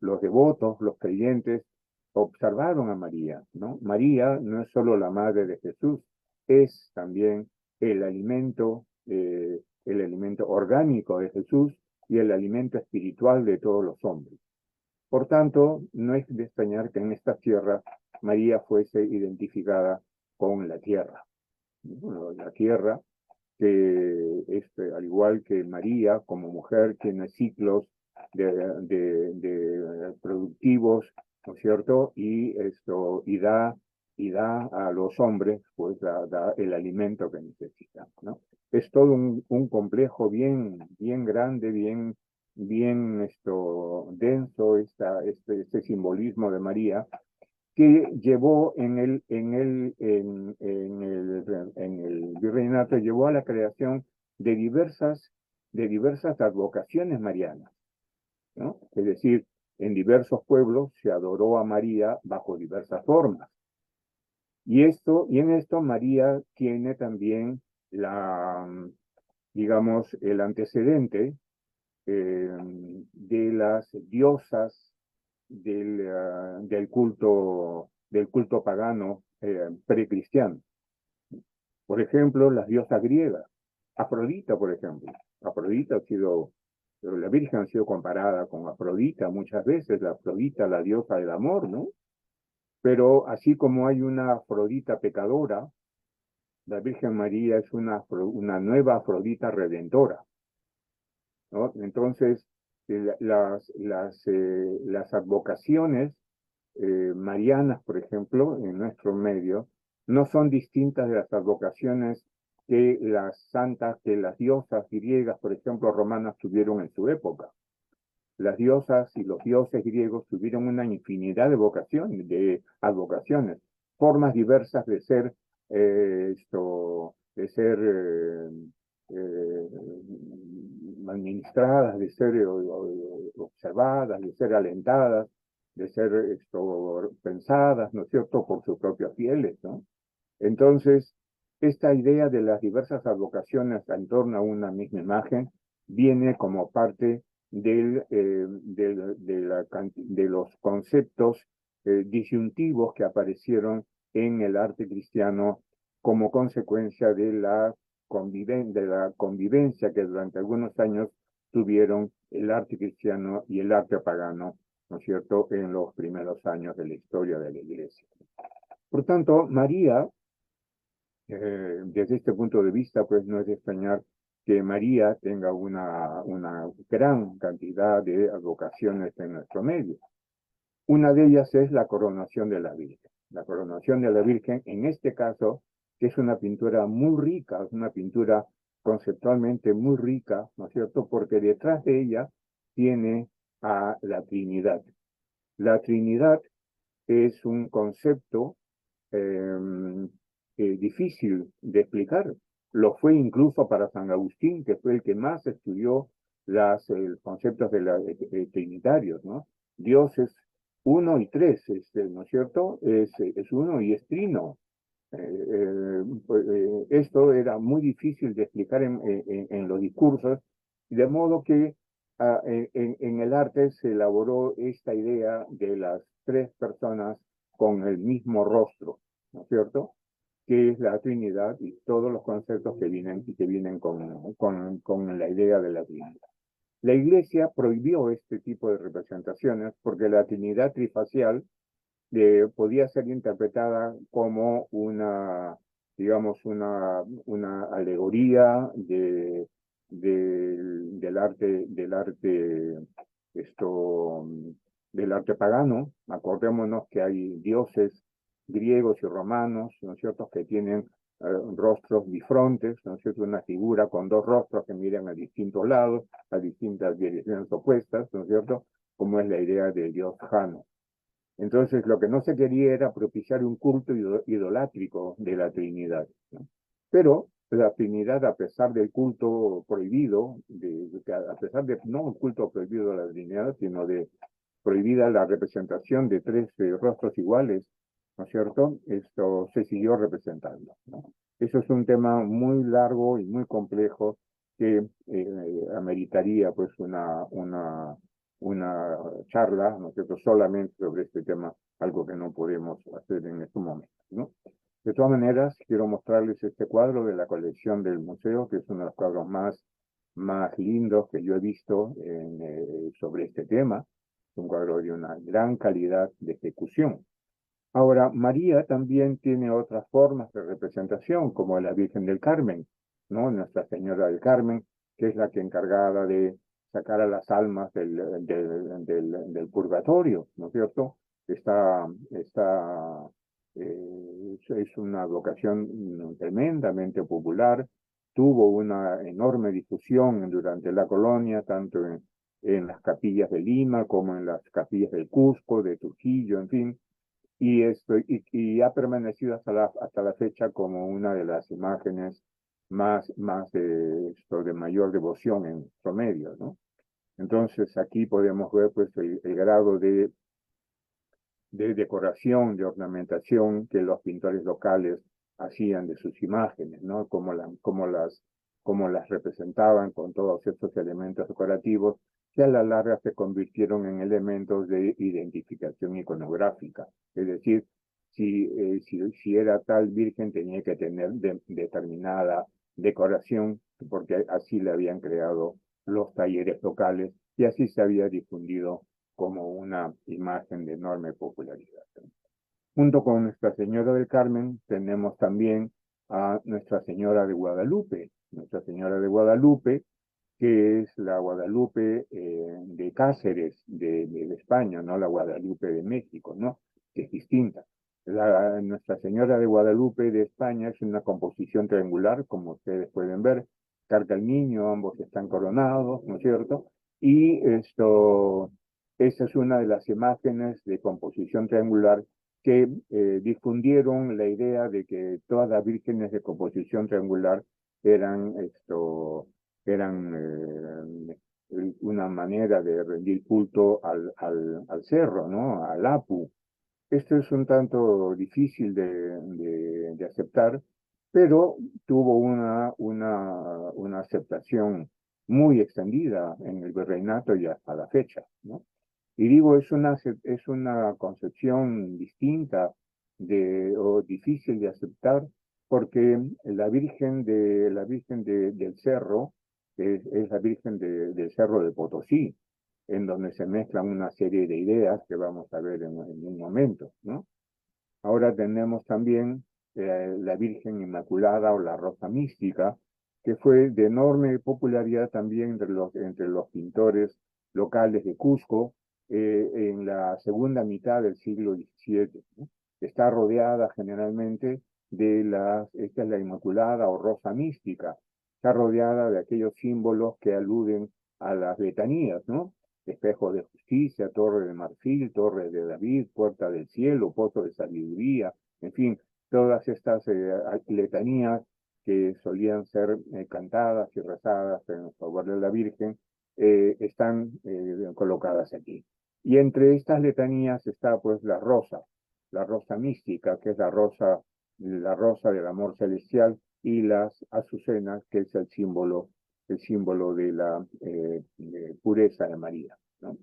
Speaker 3: los devotos, los creyentes, observaron a María, ¿no? María no es solo la madre de Jesús, es también el alimento orgánico de Jesús y el alimento espiritual de todos los hombres. Por tanto, no es de extrañar que en esta tierra María fuese identificada con la tierra. Bueno, la tierra que al igual que María, como mujer, tiene ciclos productivos, ¿no es cierto? Y da a los hombres, pues, da el alimento que necesitan, ¿no? Es todo un complejo bien grande, bien denso, este simbolismo de María, que llevó en el virreinato, llevó a la creación de diversas advocaciones marianas, ¿no? Es decir, en diversos pueblos se adoró a María bajo diversas formas. Y en esto María tiene también digamos, el antecedente de las diosas del culto pagano precristiano. Por ejemplo, las diosas griegas. Afrodita, por ejemplo. La Virgen ha sido comparada con Afrodita muchas veces, la Afrodita, la diosa del amor, ¿no? Pero así como hay una Afrodita pecadora, la Virgen María es una nueva Afrodita redentora, ¿no? Entonces, las advocaciones marianas, por ejemplo, en nuestro medio, no son distintas de las advocaciones que que las diosas griegas, por ejemplo, romanas, tuvieron en su época. Las diosas y los dioses griegos tuvieron una infinidad de advocaciones, formas diversas de ser, eh, administradas, de ser observadas, de ser alentadas, de ser pensadas, ¿no es cierto?, por sus propios fieles, ¿no? Entonces, esta idea de las diversas advocaciones en torno a una misma imagen viene como parte de los conceptos disyuntivos que aparecieron en el arte cristiano como consecuencia de la convivencia que durante algunos años tuvieron el arte cristiano y el arte pagano, ¿no es cierto?, en los primeros años de la historia de la Iglesia. Por tanto, María, desde este punto de vista, pues no es de extrañar que María tenga una gran cantidad de advocaciones en nuestro medio. Una de ellas es la coronación de la Virgen. La coronación de la Virgen, en este caso, que es una pintura muy rica, es una pintura conceptualmente muy rica, ¿no es cierto?, porque detrás de ella tiene a la Trinidad. La Trinidad es un concepto difícil de explicar. Lo fue incluso para San Agustín, que fue el que más estudió los conceptos trinitarios, ¿no? Dios es uno y tres, ¿no es cierto? Es uno y es trino. Esto era muy difícil de explicar en los discursos, de modo que en el arte se elaboró esta idea de las tres personas con el mismo rostro, ¿no es cierto?, que es la Trinidad y todos los conceptos que vienen con la idea de la Trinidad. La Iglesia prohibió este tipo de representaciones porque la Trinidad trifacial podía ser interpretada como digamos, una alegoría esto, del arte pagano. Acordémonos que hay dioses griegos y romanos, ¿no es cierto?, que tienen rostros bifrontes, ¿no es cierto?, una figura con dos rostros que miran a distintos lados, a distintas direcciones opuestas, ¿no es cierto?, como es la idea del dios Jano. Entonces, lo que no se quería era propiciar un culto idolátrico de la Trinidad, ¿no? Pero la Trinidad, a pesar del culto prohibido, a pesar de no un culto prohibido de la Trinidad, sino de prohibida la representación de tres rostros iguales, ¿no es cierto?, esto se siguió representando, ¿no? Eso es un tema muy largo y muy complejo que ameritaría pues una charla, ¿no es cierto?, solamente sobre este tema, algo que no podemos hacer en este momento, ¿no? De todas maneras, quiero mostrarles este cuadro de la colección del museo, que es uno de los cuadros más lindos que yo he visto sobre este tema. Es un cuadro de una gran calidad de ejecución. Ahora, María también tiene otras formas de representación, como la Virgen del Carmen. ¿no? Nuestra Señora del Carmen, que es la que encargada de sacar a las almas del purgatorio, ¿no es cierto? Es una vocación tremendamente popular, tuvo una enorme difusión durante la colonia, tanto en las capillas de Lima como en las capillas del Cusco, de Trujillo, en fin, y ha permanecido hasta la fecha como una de las imágenes más de mayor devoción en promedio, ¿no? Entonces aquí podemos ver pues el grado de decoración, de ornamentación que los pintores locales hacían de sus imágenes, ¿no? Cómo las representaban con todos estos elementos decorativos que a la larga se convirtieron en elementos de identificación iconográfica. Es decir, si era tal virgen tenía que tener determinada decoración, porque así le habían creado los talleres locales y así se había difundido como una imagen de enorme popularidad. Junto con Nuestra Señora del Carmen tenemos también a Nuestra Señora de Guadalupe. Nuestra Señora de Guadalupe, que es la Guadalupe de Cáceres, de España, no la Guadalupe de México, ¿no? Que es distinta. Nuestra Señora de Guadalupe de España es una composición triangular, como ustedes pueden ver, carga el niño, ambos están coronados, ¿no es cierto? Y esta es una de las imágenes de composición triangular que difundieron la idea de que todas las vírgenes de composición triangular eran una manera de rendir culto al cerro, ¿no? Al Apu. Esto es un tanto difícil de aceptar, pero tuvo una aceptación muy extendida en el virreinato y hasta la fecha, ¿no? Y digo, es una concepción distinta o difícil de aceptar porque del Cerro es la Virgen del Cerro de Potosí, en donde se mezclan una serie de ideas que vamos a ver en un momento, ¿no? Ahora tenemos también la Virgen Inmaculada o la Rosa Mística, que fue de enorme popularidad también entre los pintores locales de Cusco en la segunda mitad del siglo XVII, ¿no? Está rodeada generalmente esta es la Inmaculada o Rosa Mística, está rodeada de aquellos símbolos que aluden a las letanías, ¿no? Espejo de justicia, torre de marfil, torre de David, puerta del cielo, pozo de sabiduría, en fin, todas estas letanías que solían ser cantadas y rezadas en favor de la Virgen, están colocadas aquí. Y entre estas letanías está pues la rosa mística, que es la rosa del amor celestial, y las azucenas, que es el símbolo de la pureza de María, ¿no?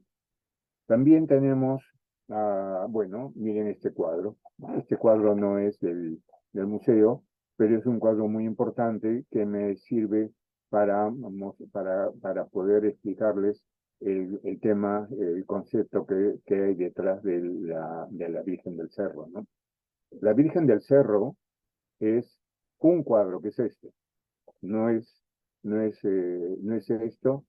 Speaker 3: También tenemos, bueno, miren este cuadro. Este cuadro no es del museo, pero es un cuadro muy importante que me sirve para poder explicarles el tema, el concepto que hay detrás de la Virgen del Cerro, ¿no? La Virgen del Cerro es un cuadro, que es este. No es, no es esto,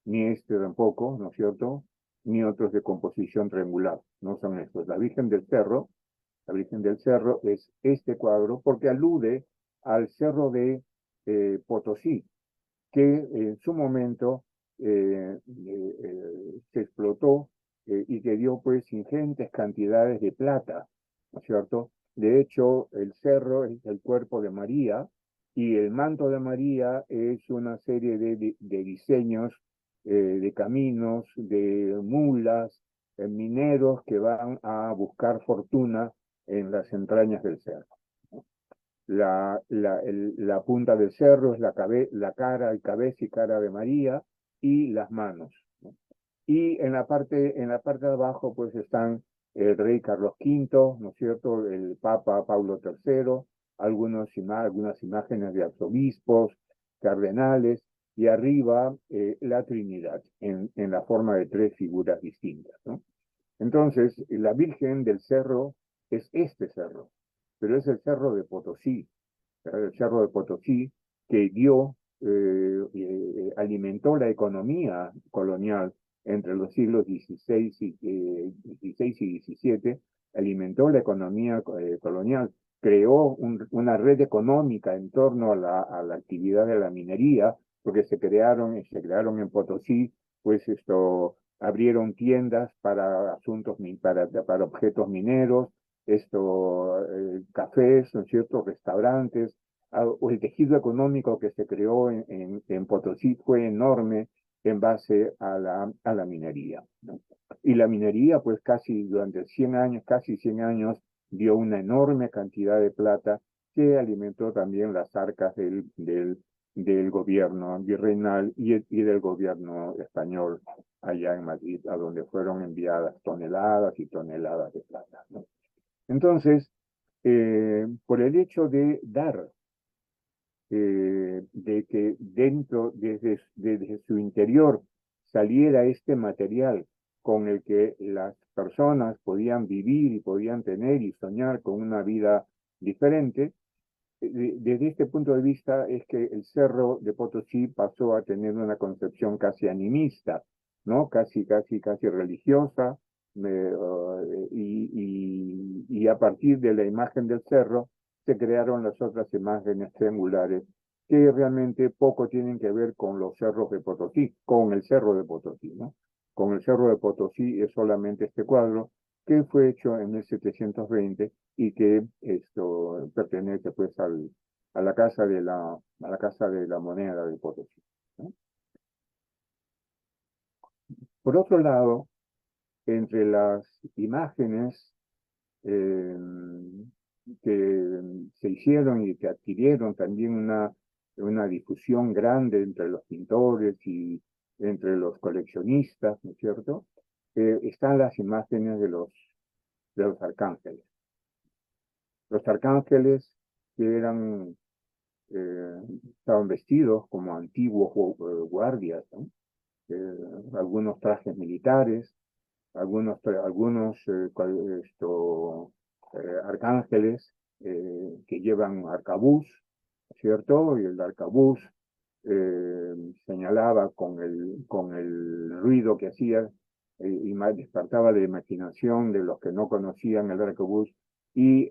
Speaker 3: ni este tampoco, ¿no es cierto? Ni otros de composición triangular, no son estos. La Virgen del Cerro es este cuadro porque alude al cerro de Potosí, que en su momento se explotó y que dio pues ingentes cantidades de plata, ¿no es cierto? De hecho, el cerro es el cuerpo de María y el manto de María es una serie de diseños de caminos, de mulas, mineros que van a buscar fortuna en las entrañas del cerro. La punta del cerro es la cara, el cabeza y cara de María y las manos, ¿no? Y en la parte de abajo pues están el rey Carlos V, ¿no es cierto? El Papa Paulo III, algunas imágenes de arzobispos, cardenales, y arriba la Trinidad, en la forma de tres figuras distintas, ¿no? Entonces, la Virgen del Cerro es este cerro, pero es el cerro de Potosí, el cerro de Potosí, que dio, alimentó la economía colonial entre los siglos XVI y XVII, alimentó la economía colonial, creó una red económica en torno a la actividad de la minería, porque se crearon en Potosí, pues abrieron tiendas para asuntos, para objetos mineros, cafés, ¿no es cierto?, restaurantes, o el tejido económico que se creó en Potosí fue enorme en base a la minería, ¿no? Y la minería, pues durante 100 años, casi 100 años, dio una enorme cantidad de plata que alimentó también las arcas del gobierno virreinal y del gobierno español allá en Madrid, a donde fueron enviadas toneladas y toneladas de plata, ¿no? Entonces, por el hecho de dar, de que desde su interior saliera este material con el que las personas podían vivir y podían tener y soñar con una vida diferente, desde este punto de vista es que el Cerro de Potosí pasó a tener una concepción casi animista, ¿no? Casi religiosa, y a partir de la imagen del cerro se crearon las otras imágenes triangulares que realmente poco tienen que ver con los cerros de Potosí, con el Cerro de Potosí, ¿no? Con el Cerro de Potosí es solamente este cuadro que fue hecho en 1720 y que esto pertenece pues a la casa de la moneda de Potosí, ¿no? Por otro lado, entre las imágenes eh, que se hicieron y que adquirieron también una difusión grande entre los pintores y entre los coleccionistas, ¿no es cierto? Están las imágenes de los arcángeles. Los arcángeles que eh, estaban vestidos como antiguos guardias, ¿no? Algunos trajes militares, algunos arcángeles que llevan arcabuz, ¿cierto? Y el arcabuz señalaba con el ruido que hacía y despertaba la imaginación de los que no conocían el arcabuz y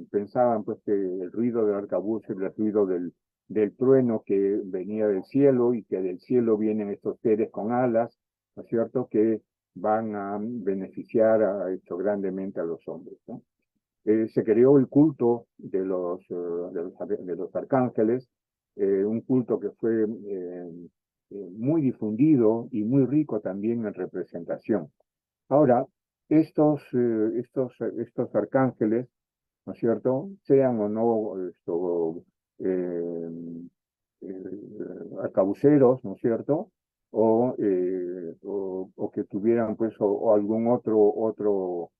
Speaker 3: pensaban pues que el ruido del arcabuz era el ruido del trueno que venía del cielo y que del cielo vienen estos seres con alas, ¿no es cierto?, que van a beneficiar grandemente a los hombres, ¿no? Se creó el culto de los arcángeles, un culto que fue muy difundido y muy rico también en representación. Ahora, estos arcángeles, ¿no es cierto?, sean o no eh, arcabuceros, ¿no es cierto?, o que tuvieran pues o algún otro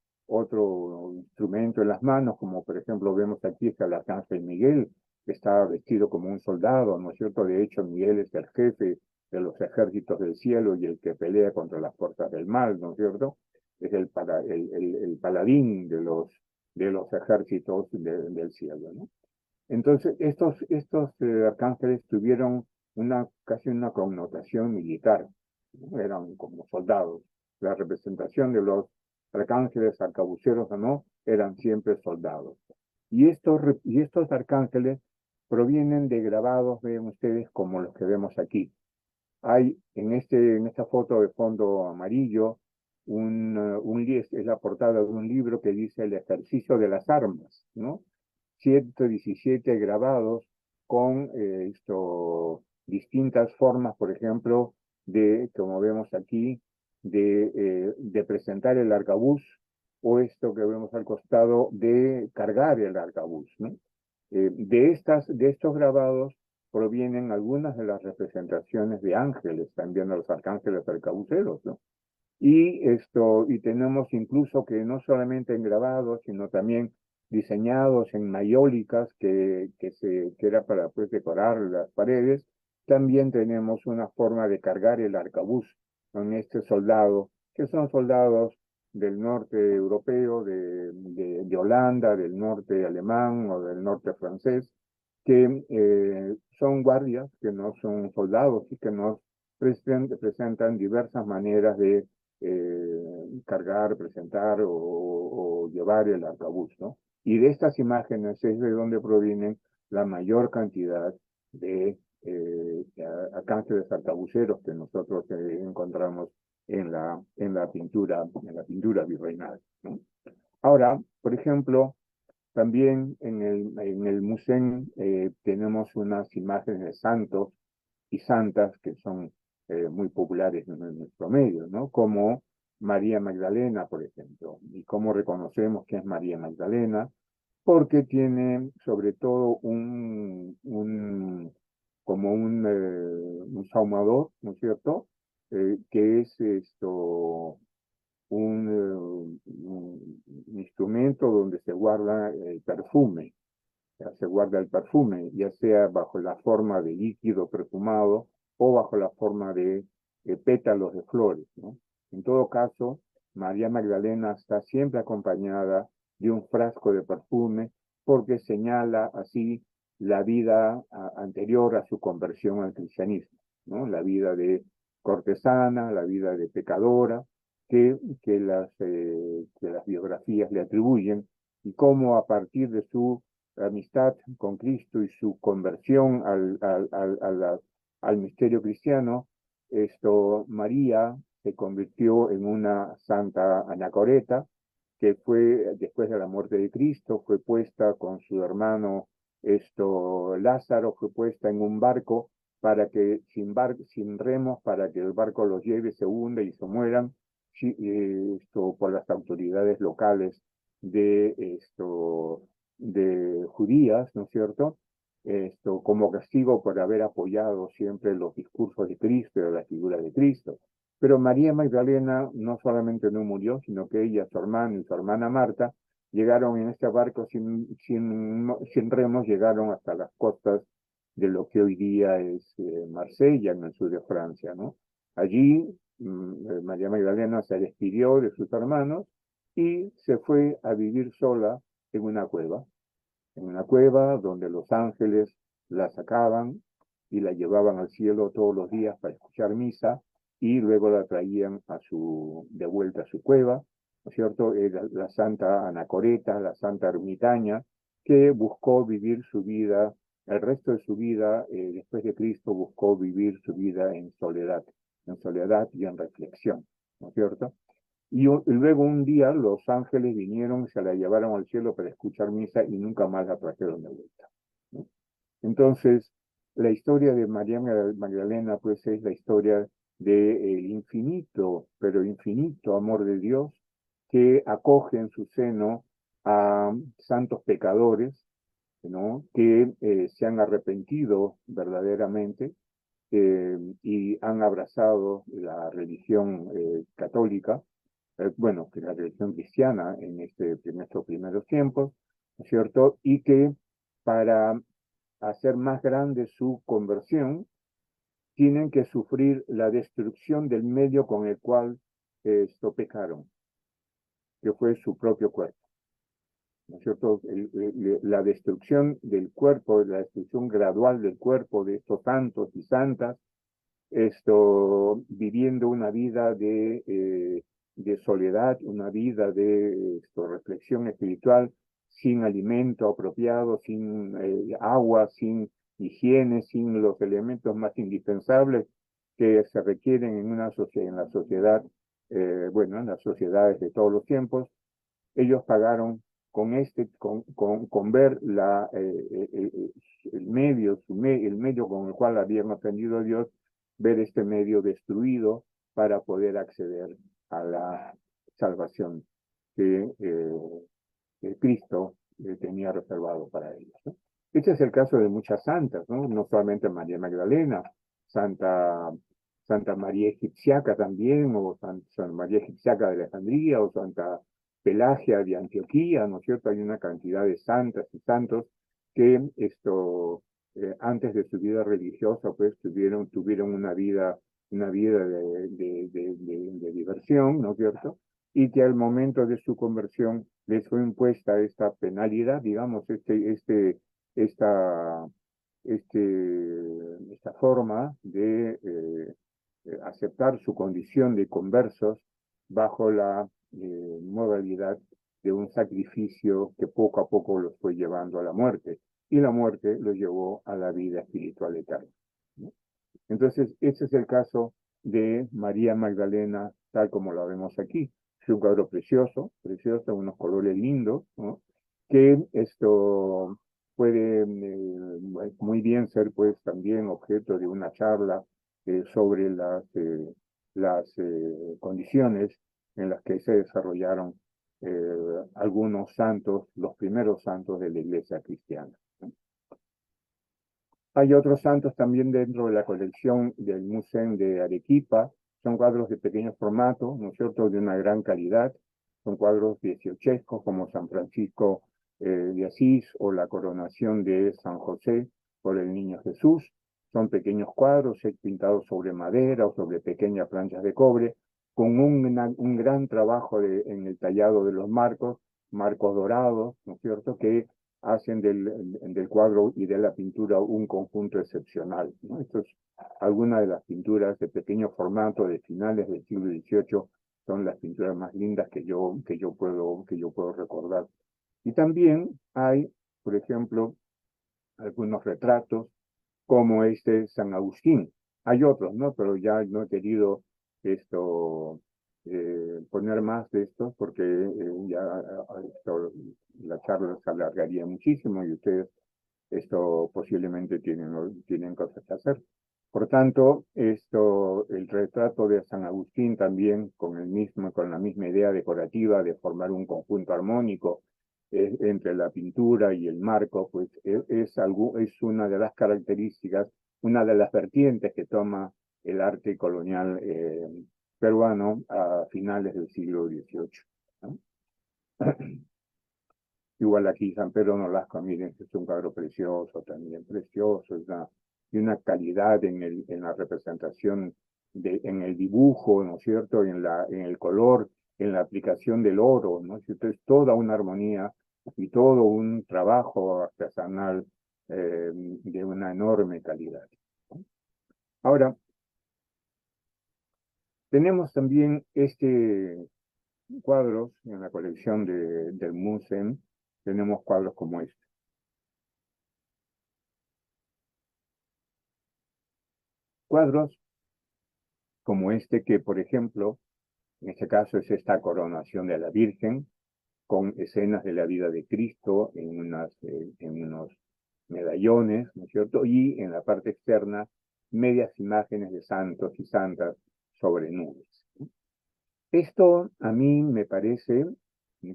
Speaker 3: instrumento en las manos, como por ejemplo vemos aquí está el arcángel Miguel, que está vestido como un soldado, ¿no es cierto? De hecho, Miguel es el jefe de los ejércitos del cielo y el que pelea contra las fuerzas del mal, ¿no es cierto? Es el paladín de los ejércitos del cielo, ¿no? Entonces, estos arcángeles tuvieron casi una connotación militar, ¿no? Eran como soldados. La representación de los arcángeles, arcabuceros o no, eran siempre soldados. Y estos arcángeles provienen de grabados, ven ustedes, como los que vemos aquí. Hay en esta foto de fondo amarillo, es la portada de un libro que dice El ejercicio de las armas, ¿no? 117 grabados con distintas formas, por ejemplo, como vemos aquí, de presentar el arcabuz, o esto que vemos al costado, de cargar el arcabuz, ¿no? De estos grabados provienen algunas de las representaciones de ángeles, también de los arcángeles arcabuceros, ¿no? Y tenemos incluso que no solamente en grabados, sino también diseñados en mayólicas que era para pues decorar las paredes. También tenemos una forma de cargar el arcabuz con este soldado, que son soldados del norte europeo, de Holanda, del norte alemán o del norte francés, que son guardias, que no son soldados y que nos presentan diversas maneras de cargar, presentar o llevar el arcabuz, ¿no? Y de estas imágenes es de donde provienen la mayor cantidad de cánceres arcabuceros que nosotros encontramos en la pintura virreinal, ¿no? Ahora, por ejemplo, también en el museo tenemos unas imágenes de santos y santas que son muy populares en nuestro medio, ¿no? Como María Magdalena, por ejemplo. ¿Y cómo reconocemos que es María Magdalena? Porque tiene sobre todo como un saumador, ¿no es cierto? Que es esto un instrumento donde se guarda el perfume, ya se guarda el perfume, ya sea bajo la forma de líquido perfumado o bajo la forma de pétalos de flores, ¿no? En todo caso, María Magdalena está siempre acompañada de un frasco de perfume porque señala así la vida anterior a su conversión al cristianismo, ¿no? La vida de cortesana, la vida de pecadora, que las biografías le atribuyen y cómo a partir de su amistad con Cristo y su conversión al misterio cristiano, María se convirtió en una santa anacoreta, que fue, después de la muerte de Cristo, fue puesta con su hermano Lázaro, fue puesta en un barco para que, sin remos, para que el barco los lleve, se hunda y se mueran, por las autoridades locales de judías, ¿no es cierto? Como castigo por haber apoyado siempre los discursos de Cristo y de la figura de Cristo. Pero María Magdalena no solamente no murió, sino que ella, su hermano y su hermana Marta llegaron en este barco sin remos, llegaron hasta las costas de lo que hoy día es Marsella, en el sur de Francia, ¿no? Allí María Magdalena se despidió de sus hermanos y se fue a vivir sola en una cueva donde los ángeles la sacaban y la llevaban al cielo todos los días para escuchar misa y luego la traían de vuelta a su cueva, ¿no es cierto? La santa Anacoreta, la santa ermitaña, que buscó vivir su vida, el resto de su vida, después de Cristo, buscó vivir su vida en soledad y en reflexión, ¿no es cierto? Y luego un día los ángeles vinieron y se la llevaron al cielo para escuchar misa y nunca más la trajeron de vuelta, ¿no? Entonces, la historia de María Magdalena, pues es la historia del infinito, pero infinito amor de Dios que acoge en su seno a santos pecadores, ¿no? Que se han arrepentido verdaderamente y han abrazado la religión católica, bueno, que la religión cristiana en estos primeros tiempos, ¿no es cierto? Y que para hacer más grande su conversión, tienen que sufrir la destrucción del medio con el cual pecaron, que fue su propio cuerpo, ¿no es cierto? La destrucción del cuerpo, la destrucción gradual del cuerpo de estos santos y santas, viviendo una vida de soledad, una vida de reflexión espiritual, sin alimento apropiado, sin agua, sin higiene, sin los elementos más indispensables que se requieren en en la sociedad, bueno, en las sociedades de todos los tiempos. Ellos pagaron con ver el medio con el cual habían ofendido a Dios, ver este medio destruido para poder acceder a la salvación que Cristo tenía reservado para ellos, ¿no? Este es el caso de muchas santas, ¿no? No solamente María Magdalena, Santa, Santa María Egipciaca también, o Santa María Egipciaca de Alejandría, o Santa Pelagia de Antioquía, ¿no es cierto? Hay una cantidad de santas y santos que antes de su vida religiosa, pues tuvieron una vida de diversión, ¿no es cierto? Y que al momento de su conversión les fue impuesta esta penalidad, digamos, esta, esta forma de aceptar su condición de conversos bajo la modalidad de un sacrificio que poco a poco los fue llevando a la muerte, y la muerte los llevó a la vida espiritual eterna, ¿no? Entonces, ese es el caso de María Magdalena, tal como la vemos aquí. Es un cuadro precioso, precioso, unos colores lindos, ¿no? Que esto puede muy bien ser pues también objeto de una charla sobre las condiciones en las que se desarrollaron algunos santos, los primeros santos de la iglesia cristiana. Hay otros santos también dentro de la colección del Museo de Arequipa. Son cuadros de pequeño formato, ¿no es cierto?, de una gran calidad. Son cuadros dieciochescos como San Francisco de Asís o la coronación de San José por el Niño Jesús. Son pequeños cuadros pintados sobre madera o sobre pequeñas planchas de cobre, con un gran trabajo en el tallado de los marcos dorados, ¿no es cierto?, que hacen del cuadro y de la pintura un conjunto excepcional, ¿no? Esto es algunas de las pinturas de pequeño formato de finales del siglo XVIII, son las pinturas más lindas que yo puedo recordar. Y también hay, por ejemplo, algunos retratos como este San Agustín. Hay otros, ¿no? Pero ya no he querido poner más de estos porque la charla se alargaría muchísimo y ustedes posiblemente tienen cosas que hacer. Por tanto, el retrato de San Agustín también con la misma idea decorativa de formar un conjunto armónico entre la pintura y el marco, pues es una de las características, una de las vertientes que toma el arte colonial peruano a finales del siglo XVIII, ¿no? Igual aquí San Pedro Nolasco, miren, es un cuadro precioso, también precioso, y una calidad en la representación, en el dibujo, ¿no es cierto?, en el color, en la aplicación del oro, ¿no es cierto? Es toda una armonía y todo un trabajo artesanal de una enorme calidad, ¿no? Ahora, tenemos también cuadros en la colección del Museo, tenemos cuadros como este. Cuadros como este que, por ejemplo, en este caso es esta coronación de la Virgen, con escenas de la vida de Cristo en unos medallones, ¿no es cierto? Y en la parte externa, medias imágenes de santos y santas sobre nubes. Esto a mí me parece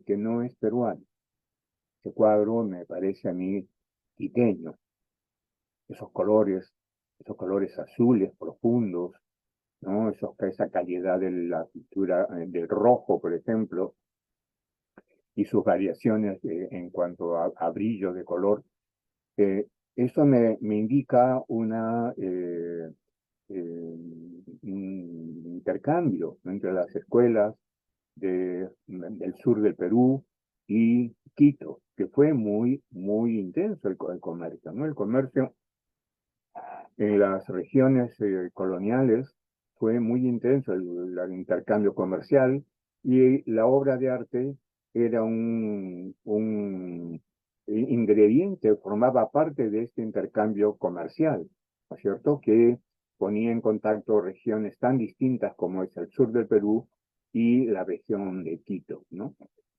Speaker 3: que no es peruano. Este cuadro me parece a mí quiteño. Esos colores azules profundos, ¿no? Esa calidad de la pintura del rojo, por ejemplo, y sus variaciones en cuanto a brillo de color. Eso me indica un intercambio entre las escuelas del sur del Perú y Quito, que fue muy, muy intenso el comercio, ¿no? El comercio en las regiones coloniales fue muy intenso el intercambio comercial, y la obra de arte era un ingrediente, formaba parte de este intercambio comercial, ¿no es cierto?, que ponía en contacto regiones tan distintas como es el sur del Perú y la región de Quito, ¿no?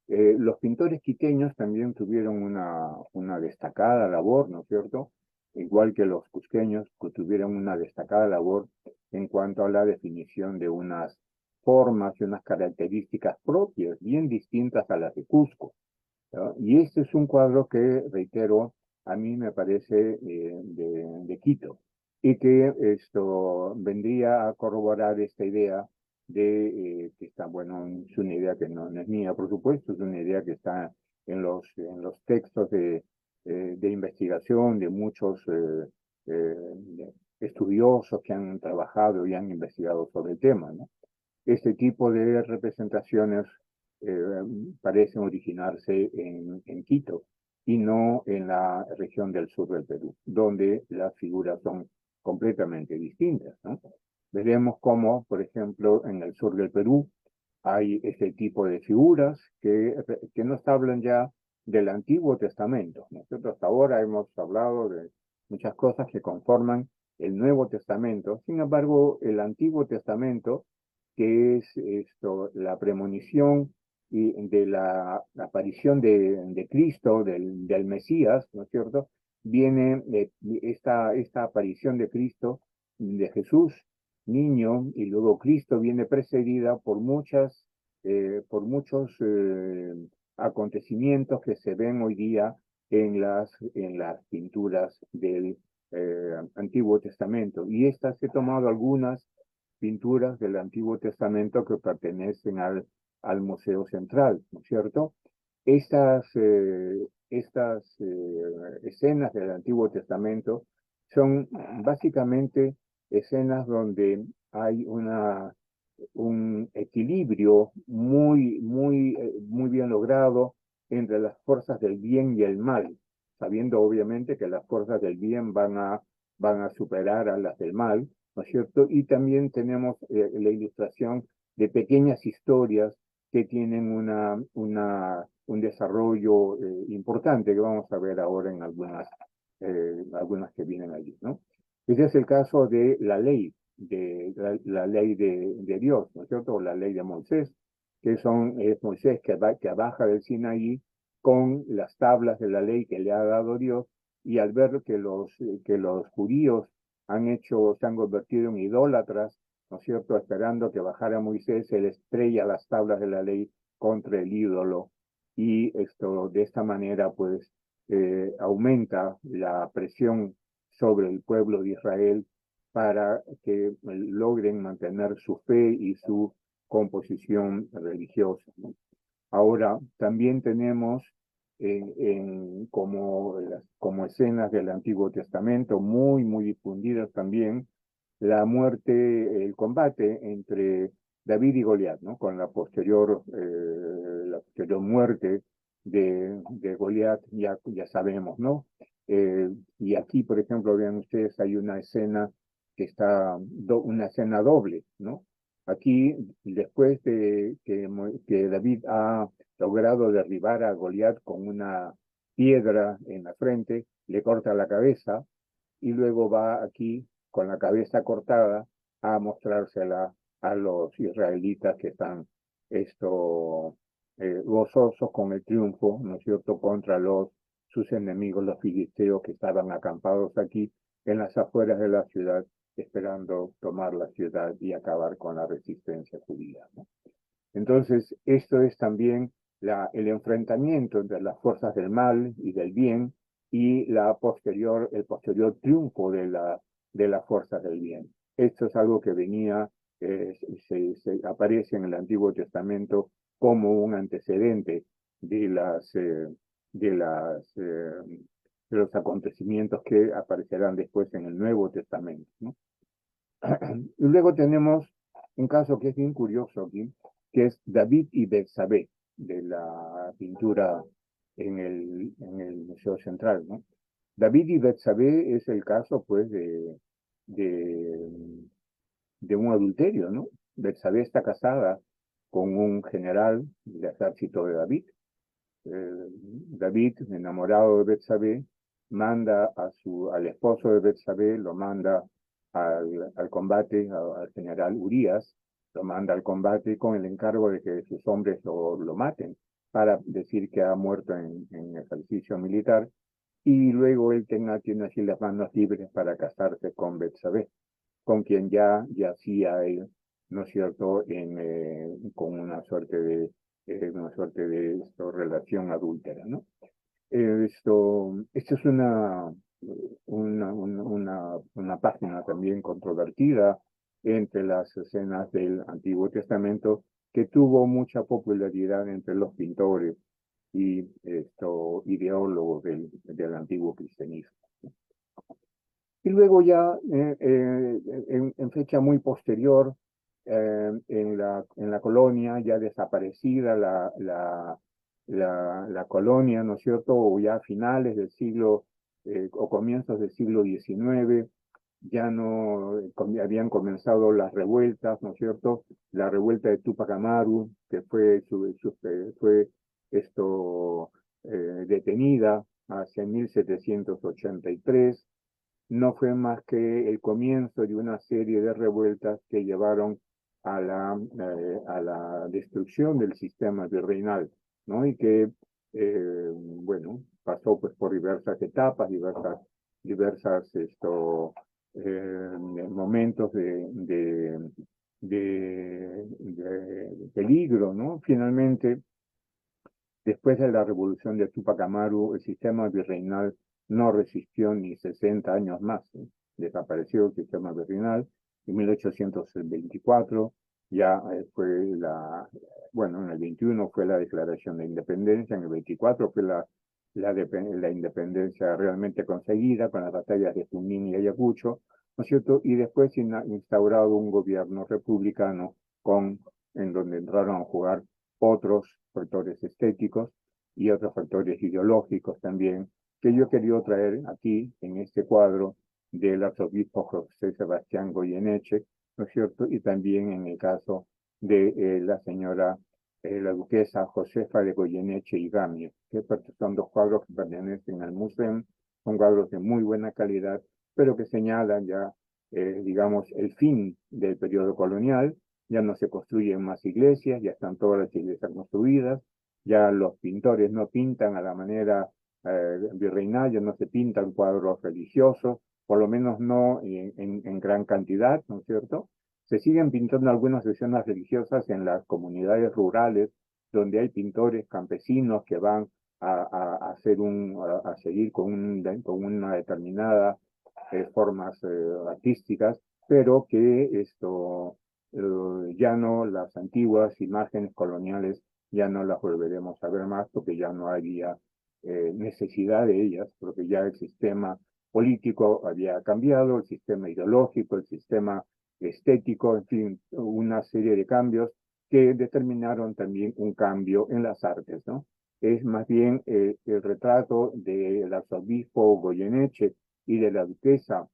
Speaker 3: Los pintores quiteños también tuvieron una destacada labor, ¿no es cierto?, igual que los cusqueños, que tuvieron una destacada labor en cuanto a la definición de unas formas y unas características propias, bien distintas a las de Cusco, ¿no? Y este es un cuadro que, reitero, a mí me parece de Quito, y que esto vendría a corroborar esta idea que está, bueno, es una idea que no es mía, por supuesto, es una idea que está en los textos de investigación de muchos estudiosos que han trabajado y han investigado sobre el tema, ¿no? Este tipo de representaciones parecen originarse en Quito, y no en la región del sur del Perú, donde las figuras son completamente distintas, ¿no? Veremos cómo, por ejemplo, en el sur del Perú hay ese tipo de figuras que nos hablan ya del Antiguo Testamento. Nosotros hasta ahora hemos hablado de muchas cosas que conforman el Nuevo Testamento. Sin embargo, el Antiguo Testamento, que es esto, la premonición y de la aparición de Cristo, del Mesías, ¿no es cierto? Viene esta aparición de Cristo, de Jesús, niño, y luego Cristo viene precedida por por muchos acontecimientos que se ven hoy día en las pinturas del Antiguo Testamento. Y estas he tomado algunas pinturas del Antiguo Testamento que pertenecen al Museo Central, ¿no es cierto? Estas escenas del Antiguo Testamento son básicamente escenas donde hay un equilibrio muy bien logrado entre las fuerzas del bien y el mal, sabiendo obviamente que las fuerzas del bien van a superar a las del mal, ¿no es cierto? Y también tenemos la ilustración de pequeñas historias que tienen un desarrollo importante que vamos a ver ahora en algunas que vienen allí, ¿no? Ese es el caso de la ley, la ley de Dios, ¿no es cierto? O la ley de Moisés, es Moisés que baja del Sinaí con las tablas de la ley que le ha dado Dios, y al ver que los judíos se han convertido en idólatras, ¿no es cierto? Esperando que bajara Moisés, se le estrella las tablas de la ley contra el ídolo, y de esta manera, pues, aumenta la presión sobre el pueblo de Israel para que logren mantener su fe y su composición religiosa, ¿no? Ahora, también tenemos como escenas del Antiguo Testamento, muy difundidas también, el combate entre David y Goliat, ¿no? Con la posterior muerte de Goliat, ya sabemos, ¿no? Y aquí, por ejemplo, vean ustedes, hay una escena una escena doble, ¿no? Aquí, después de que David ha logrado derribar a Goliat con una piedra en la frente, le corta la cabeza, y luego va aquí con la cabeza cortada a mostrársela a los israelitas que están gozosos con el triunfo, ¿no es cierto?, contra sus enemigos, los filisteos, que estaban acampados aquí en las afueras de la ciudad, esperando tomar la ciudad y acabar con la resistencia judía, ¿no? Entonces, esto es también el enfrentamiento entre las fuerzas del mal y del bien, y el posterior triunfo de las fuerzas del bien. Esto es algo que aparece en el Antiguo Testamento como un antecedente de los acontecimientos que aparecerán después en el Nuevo Testamento, ¿no? Y luego tenemos un caso que es bien curioso aquí, que es David y Betsabé, de la pintura en el Museo Central, ¿no? David y Betsabé es el caso, pues, de, de un adulterio, ¿no? Betsabé está casada con un general del ejército de David. David, enamorado de Betsabé, manda al esposo de Betsabé, lo manda al combate, al general Urías, lo manda al combate con el encargo de que sus hombres lo maten, para decir que ha muerto en ejercicio militar, y luego él tiene así las manos libres para casarse con Betsabé, con quien ya yacía él, ¿no es cierto?, con una suerte de relación adúltera, ¿no? Esto es una página también controvertida entre las escenas del Antiguo Testamento, que tuvo mucha popularidad entre los pintores y ideólogos del antiguo cristianismo. Y luego ya en fecha muy posterior, en la colonia, ya desaparecida la colonia, ¿no es cierto? O ya a finales del siglo o comienzos del siglo XIX, ya no habían comenzado las revueltas, ¿no es cierto? La revuelta de Tupac Amaru, que fue detenida hacia 1783, no fue más que el comienzo de una serie de revueltas que llevaron a la destrucción del sistema virreinal, ¿no? Y que, bueno, pasó pues por diversas etapas, diversas momentos de peligro, ¿no? Finalmente, después de la revolución de Tupac Amaru, el sistema virreinal no resistió ni 60 años más, ¿sí? Desapareció el sistema virreinal. En 1824 ya bueno, en el 21 fue la declaración de independencia, en el 24 fue la independencia realmente conseguida con las batallas de Junín y Ayacucho, ¿no es cierto? Y después instaurado un gobierno republicano en donde entraron a jugar otros factores estéticos y otros factores ideológicos también, que yo he querido traer aquí en este cuadro del arzobispo José Sebastián Goyeneche, ¿no es cierto? Y también en el caso de la señora, la duquesa Josefa de Goyeneche y Gamio, que son dos cuadros que pertenecen al museo, son cuadros de muy buena calidad, pero que señalan ya, digamos, el fin del periodo colonial. Ya no se construyen más iglesias, ya están todas las iglesias construidas, ya los pintores no pintan a la manera virreinal, ya no se pintan cuadros religiosos, por lo menos no en gran cantidad, ¿no es cierto? Se siguen pintando algunas escenas religiosas en las comunidades rurales, donde hay pintores campesinos que van a seguir con una determinada formas artísticas, pero que ya no, las antiguas imágenes coloniales ya no las volveremos a ver más porque ya no había necesidad de ellas, porque ya el sistema político había cambiado, el sistema ideológico, el sistema estético, en fin, una serie de cambios que determinaron también un cambio en las artes, ¿no? Es más bien el retrato del arzobispo Goyeneche y de la duquesa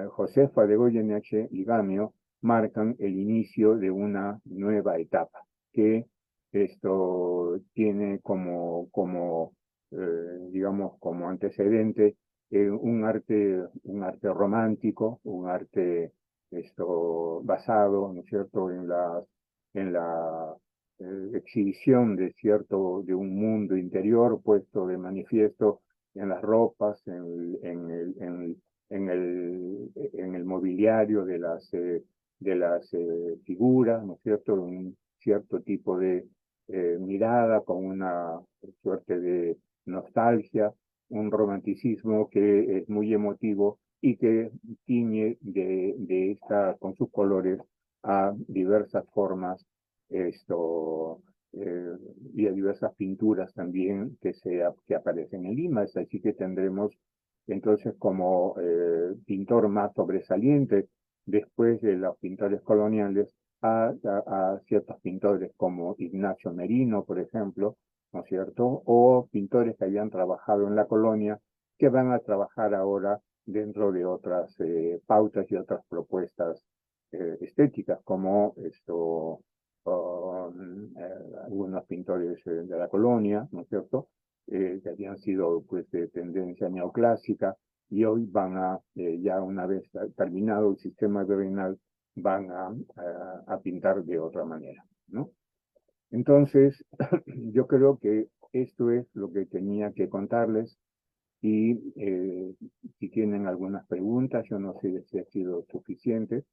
Speaker 3: Josefa de Goyeneche y Gamio marcan el inicio de una nueva etapa que esto tiene digamos, como antecedente un arte romántico, un arte basado, ¿no es cierto?, en la exhibición de un mundo interior puesto de manifiesto en las ropas, en el mobiliario de las figuras, ¿no es cierto? Un cierto tipo de mirada con una suerte de nostalgia, un romanticismo que es muy emotivo y que tiñe con sus colores a diversas formas y a diversas pinturas también que aparecen en Lima. Es así que tendremos entonces como pintor más sobresaliente después de los pintores coloniales a ciertos pintores como Ignacio Merino, por ejemplo, ¿no es cierto? O pintores que habían trabajado en la colonia que van a trabajar ahora dentro de otras pautas y otras propuestas estéticas, como algunos pintores de la colonia, ¿no es cierto? Que habían sido pues de tendencia neoclásica y hoy ya una vez terminado el sistema virreinal, van a pintar de otra manera, ¿no? Entonces, yo creo que esto es lo que tenía que contarles y si tienen algunas preguntas, yo no sé si ha sido suficiente,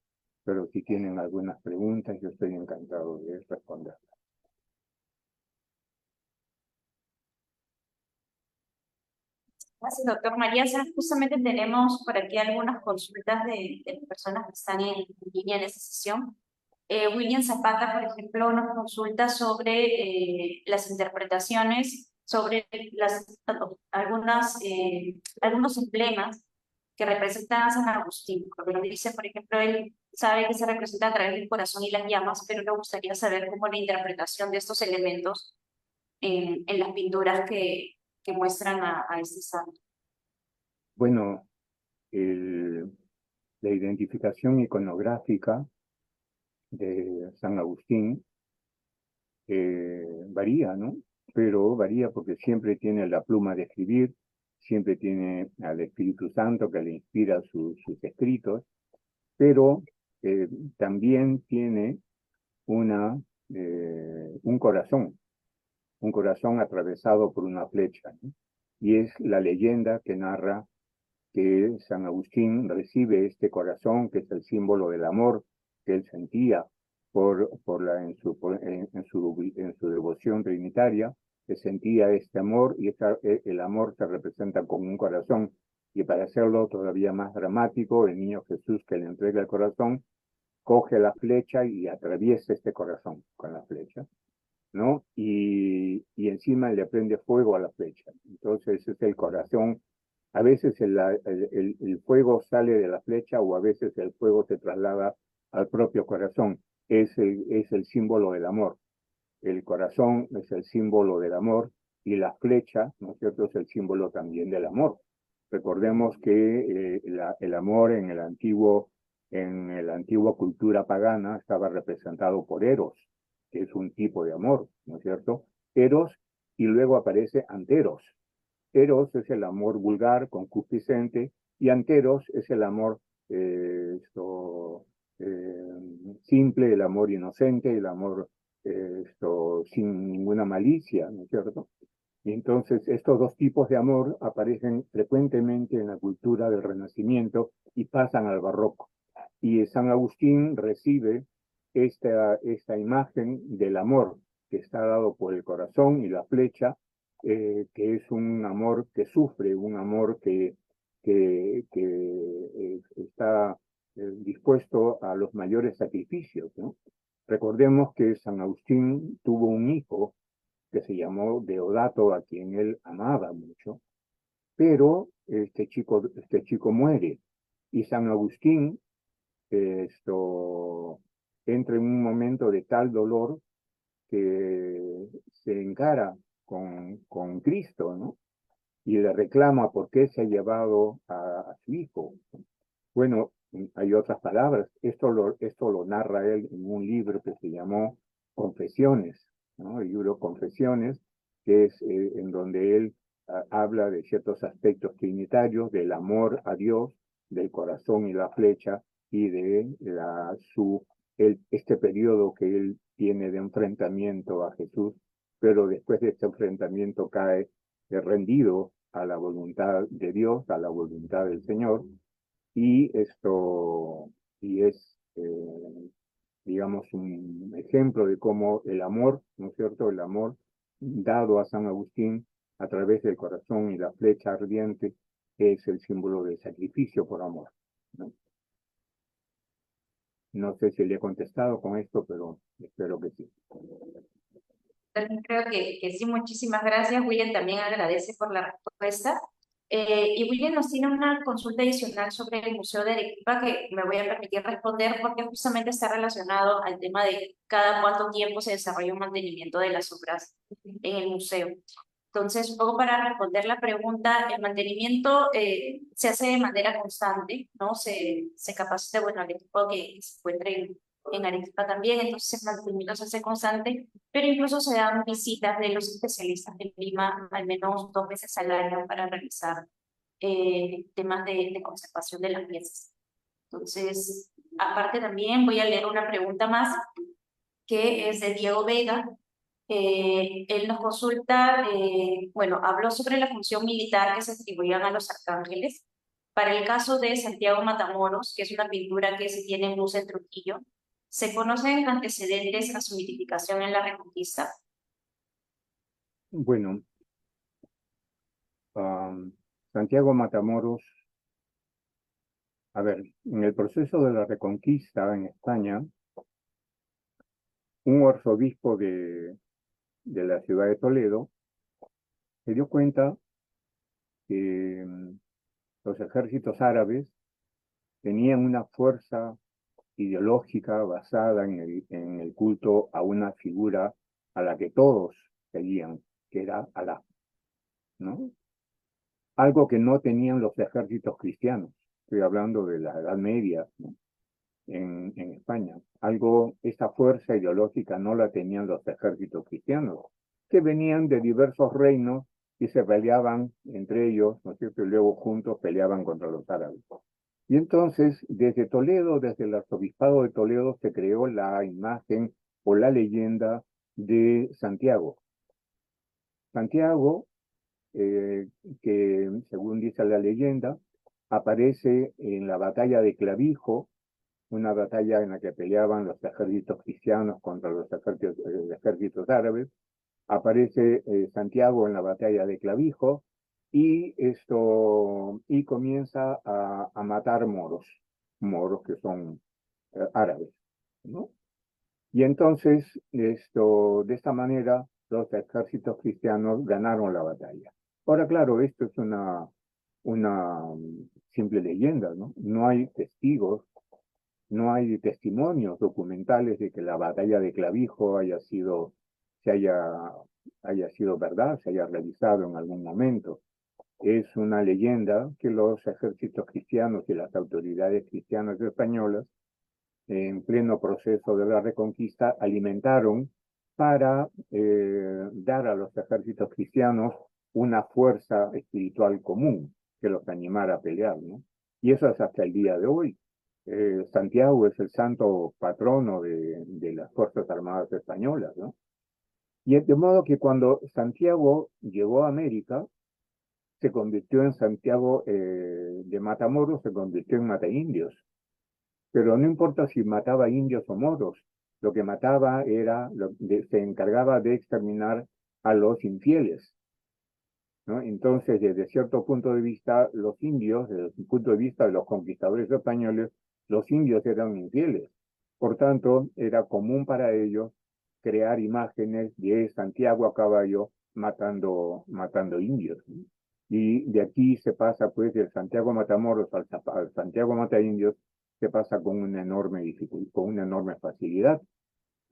Speaker 3: pero si tienen algunas preguntas, yo estoy encantado de responder.
Speaker 2: Gracias, doctor María. Justamente tenemos por aquí algunas consultas de personas que están en línea en esta sesión. William Zapata, por ejemplo, nos consulta sobre las interpretaciones, sobre algunos emblemas que representan a San Agustín. Porque dice, por ejemplo, él sabe que se representa a través del corazón y las llamas, pero le gustaría saber cómo la interpretación de estos elementos en las pinturas que muestran a este santo.
Speaker 3: Bueno, la identificación iconográfica de San Agustín varía, ¿no? Pero varía porque siempre tiene la pluma de escribir, siempre tiene al Espíritu Santo que le inspira sus escritos, pero también tiene un corazón atravesado por una flecha, ¿no? Y es la leyenda que narra que San Agustín recibe este corazón, que es el símbolo del amor que él sentía en su devoción trinitaria, que sentía este amor y el amor se representa con un corazón. Y para hacerlo todavía más dramático, el niño Jesús que le entrega el corazón, coge la flecha y atraviesa este corazón con la flecha, ¿no? Y encima le prende fuego a la flecha. Entonces es el corazón. A veces el fuego sale de la flecha o a veces el fuego se traslada al propio corazón. Es el símbolo del amor. El corazón es el símbolo del amor y la flecha, ¿no es cierto?, es el símbolo también del amor. Recordemos que el amor en la antigua cultura pagana estaba representado por Eros, que es un tipo de amor, ¿no es cierto? Eros, y luego aparece Anteros. Eros es el amor vulgar, concupiscente, y Anteros es el amor simple, el amor inocente, el amor sin ninguna malicia, ¿no es cierto? Y entonces estos dos tipos de amor aparecen frecuentemente en la cultura del Renacimiento y pasan al Barroco. Y San Agustín recibe esta imagen del amor que está dado por el corazón y la flecha, que es un amor que sufre, un amor que está dispuesto a los mayores sacrificios, ¿no? Recordemos que San Agustín tuvo un hijo que se llamó Deodato, a quien él amaba mucho, pero este chico muere y San Agustín esto entra en un momento de tal dolor que se encara con Cristo, ¿no? Y le reclama por qué se ha llevado a su hijo. Bueno, hay otras palabras. Esto lo narra él en un libro que se llamó Confesiones, ¿no? El libro Confesiones, que es en donde él habla de ciertos aspectos trinitarios, del amor a Dios, del corazón y la flecha, y de este periodo que él tiene de enfrentamiento a Jesús, pero después de este enfrentamiento cae rendido a la voluntad de Dios, a la voluntad del Señor, y es, digamos, un ejemplo de cómo el amor, ¿no es cierto?, el amor dado a San Agustín a través del corazón y la flecha ardiente es el símbolo del sacrificio por amor, ¿no? No sé si le he contestado con esto, pero espero que sí.
Speaker 2: También creo que sí, muchísimas gracias. William también agradece por la respuesta. Y William nos tiene una consulta adicional sobre el Museo de Arequipa que me voy a permitir responder porque justamente está relacionado al tema de cada cuánto tiempo se desarrolla un mantenimiento de las obras en el museo. Entonces, un poco para responder la pregunta, el mantenimiento se hace de manera constante, ¿no? Se capacita, bueno, al equipo que se encuentre en Arequipa también, entonces el mantenimiento se hace constante, pero incluso se dan visitas de los especialistas de Lima al menos 2 veces al año para revisar temas de conservación de las piezas. Entonces, aparte también voy a leer una pregunta más que es de Diego Vega. Él nos consulta, bueno, habló sobre la función militar que se atribuían a los arcángeles. Para el caso de Santiago Matamoros, que es una pintura que se tiene en luz en Trujillo, ¿se conocen antecedentes a su mitificación en la Reconquista?
Speaker 3: Bueno, Santiago Matamoros, a ver, en el proceso de la Reconquista en España, un arzobispo de la ciudad de Toledo se dio cuenta que los ejércitos árabes tenían una fuerza ideológica basada en el culto a una figura a la que todos seguían, que era Alá, ¿no? Algo que no tenían los ejércitos cristianos. Estoy hablando de la Edad Media, ¿no? En España. Esa fuerza ideológica no la tenían los ejércitos cristianos, que venían de diversos reinos y se peleaban entre ellos, ¿no es cierto? Y luego juntos peleaban contra los árabes. Y entonces, desde Toledo, desde el arzobispado de Toledo, se creó la imagen o la leyenda de Santiago. Santiago, que según dice la leyenda, aparece en la batalla de Clavijo, una batalla en la que peleaban los ejércitos cristianos contra los ejércitos árabes. Aparece Santiago en la batalla de Clavijo y comienza a matar moros que son árabes, ¿no? Y entonces, de esta manera, los ejércitos cristianos ganaron la batalla. Ahora, claro, esto es una simple leyenda, ¿no? No hay testigos, no hay testimonios documentales de que la batalla de Clavijo haya sido verdad, se haya realizado en algún momento. Es una leyenda que los ejércitos cristianos y las autoridades cristianas españolas, en pleno proceso de la Reconquista, alimentaron para dar a los ejércitos cristianos una fuerza espiritual común que los animara a pelear, ¿no? Y eso es hasta el día de hoy. Santiago es el santo patrono de las Fuerzas Armadas Españolas, ¿no? Y de modo que cuando Santiago llegó a América, se convirtió en Santiago de Matamoros, se convirtió en Mataindios. Pero no importa si mataba indios o moros, lo que mataba se encargaba de exterminar a los infieles, ¿no? Entonces, desde cierto punto de vista, los indios, desde el punto de vista de los conquistadores españoles, los indios eran infieles. Por tanto, era común para ellos crear imágenes de Santiago a caballo matando indios, ¿no? Y de aquí se pasa, pues, del Santiago Matamoros al Santiago Mataindios, se pasa con una enorme dificultad, con una enorme facilidad,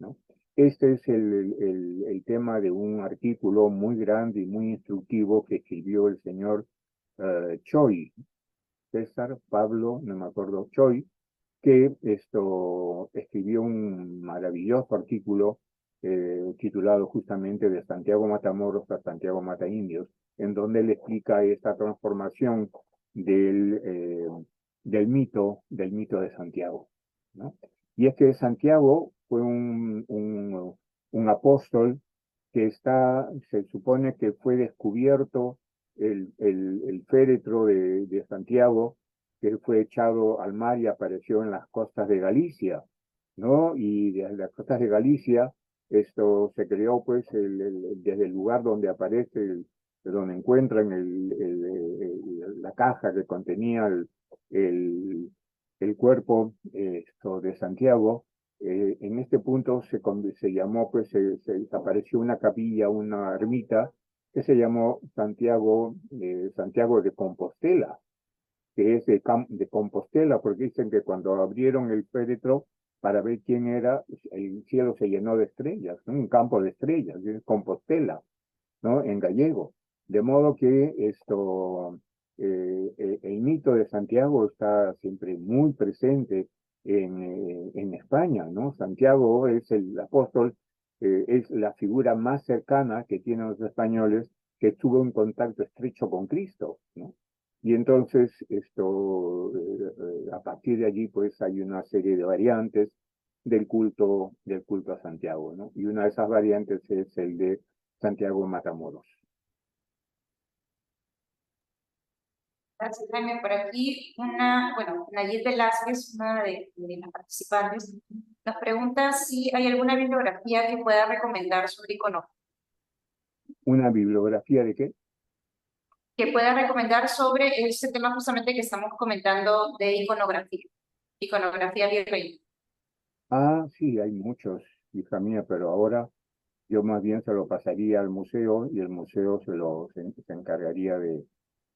Speaker 3: ¿no? Este es el tema de un artículo muy grande y muy instructivo que escribió el señor Choi, César Pablo, no me acuerdo, Choi, que escribió un maravilloso artículo titulado justamente de Santiago Matamoros a Santiago Mataindios, en donde él explica esta transformación del mito de Santiago, ¿no? Y es que Santiago fue un apóstol que se supone que fue descubierto el féretro de Santiago, que fue echado al mar y apareció en las costas de Galicia, ¿no? Y desde las costas de Galicia, esto se creó, pues, desde el lugar donde aparece, donde encuentran la caja que contenía el, el cuerpo de Santiago. En este punto se llamó, pues, se desapareció una capilla, una ermita, que se llamó Santiago de Compostela, que es de Compostela, porque dicen que cuando abrieron el féretro para ver quién era, el cielo se llenó de estrellas, ¿no? Un campo de estrellas, es Compostela, ¿no? En gallego. De modo que el mito de Santiago está siempre muy presente en España, ¿no? Santiago es el apóstol, es la figura más cercana que tienen los españoles que tuvo un contacto estrecho con Cristo, ¿no? Y entonces a partir de allí, pues, hay una serie de variantes del culto a Santiago, ¿no? Y una de esas variantes es el de Santiago Matamoros.
Speaker 2: Gracias, Jaime. Por aquí, Nayib Velázquez, una de las participantes, nos pregunta si hay alguna bibliografía que pueda recomendar sobre iconografía.
Speaker 3: ¿Una bibliografía de qué?
Speaker 2: Que pueda recomendar sobre ese tema justamente que estamos comentando de iconografía virreina.
Speaker 3: Ah, sí, hay muchos, hija mía, pero ahora yo más bien se lo pasaría al museo y el museo se encargaría de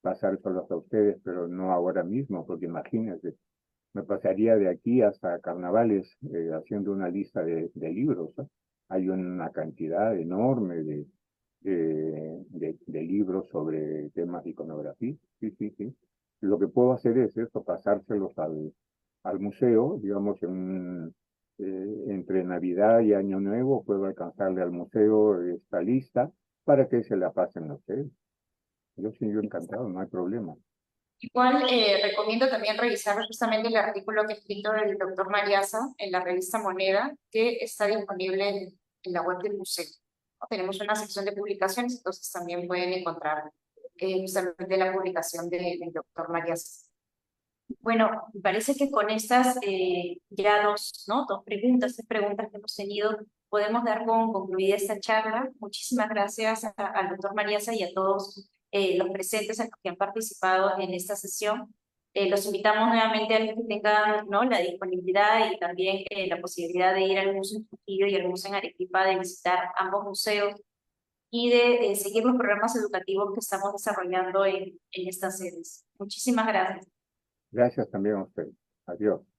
Speaker 3: pasárselos a ustedes, pero no ahora mismo, porque imagínense, me pasaría de aquí hasta carnavales haciendo una lista de libros, ¿no? Hay una cantidad enorme de libros sobre temas de iconografía. Sí, sí, sí. Lo que puedo hacer es eso, pasárselos al museo, digamos, entre Navidad y Año Nuevo, puedo alcanzarle al museo esta lista para que se la pasen a ustedes. Yo sí, yo encantado, no hay problema.
Speaker 2: Igual recomiendo también revisar justamente el artículo que ha escrito el doctor Mariasa en la revista Moneda, que está disponible en la web del museo. Tenemos una sección de publicaciones, entonces también pueden encontrar justamente la publicación del doctor Mariasa. Bueno, me parece que con estas ya dos preguntas, tres preguntas que hemos tenido, podemos dar con concluida esta charla. Muchísimas gracias al doctor Mariasa y a todos los presentes que han participado en esta sesión. Los invitamos nuevamente a los que tengan, ¿no?, la disponibilidad y también la posibilidad de ir al Museo en Trujillo y al Museo en Arequipa, de visitar ambos museos y de seguir los programas educativos que estamos desarrollando en estas sedes. Muchísimas gracias.
Speaker 3: Gracias también a ustedes. Adiós.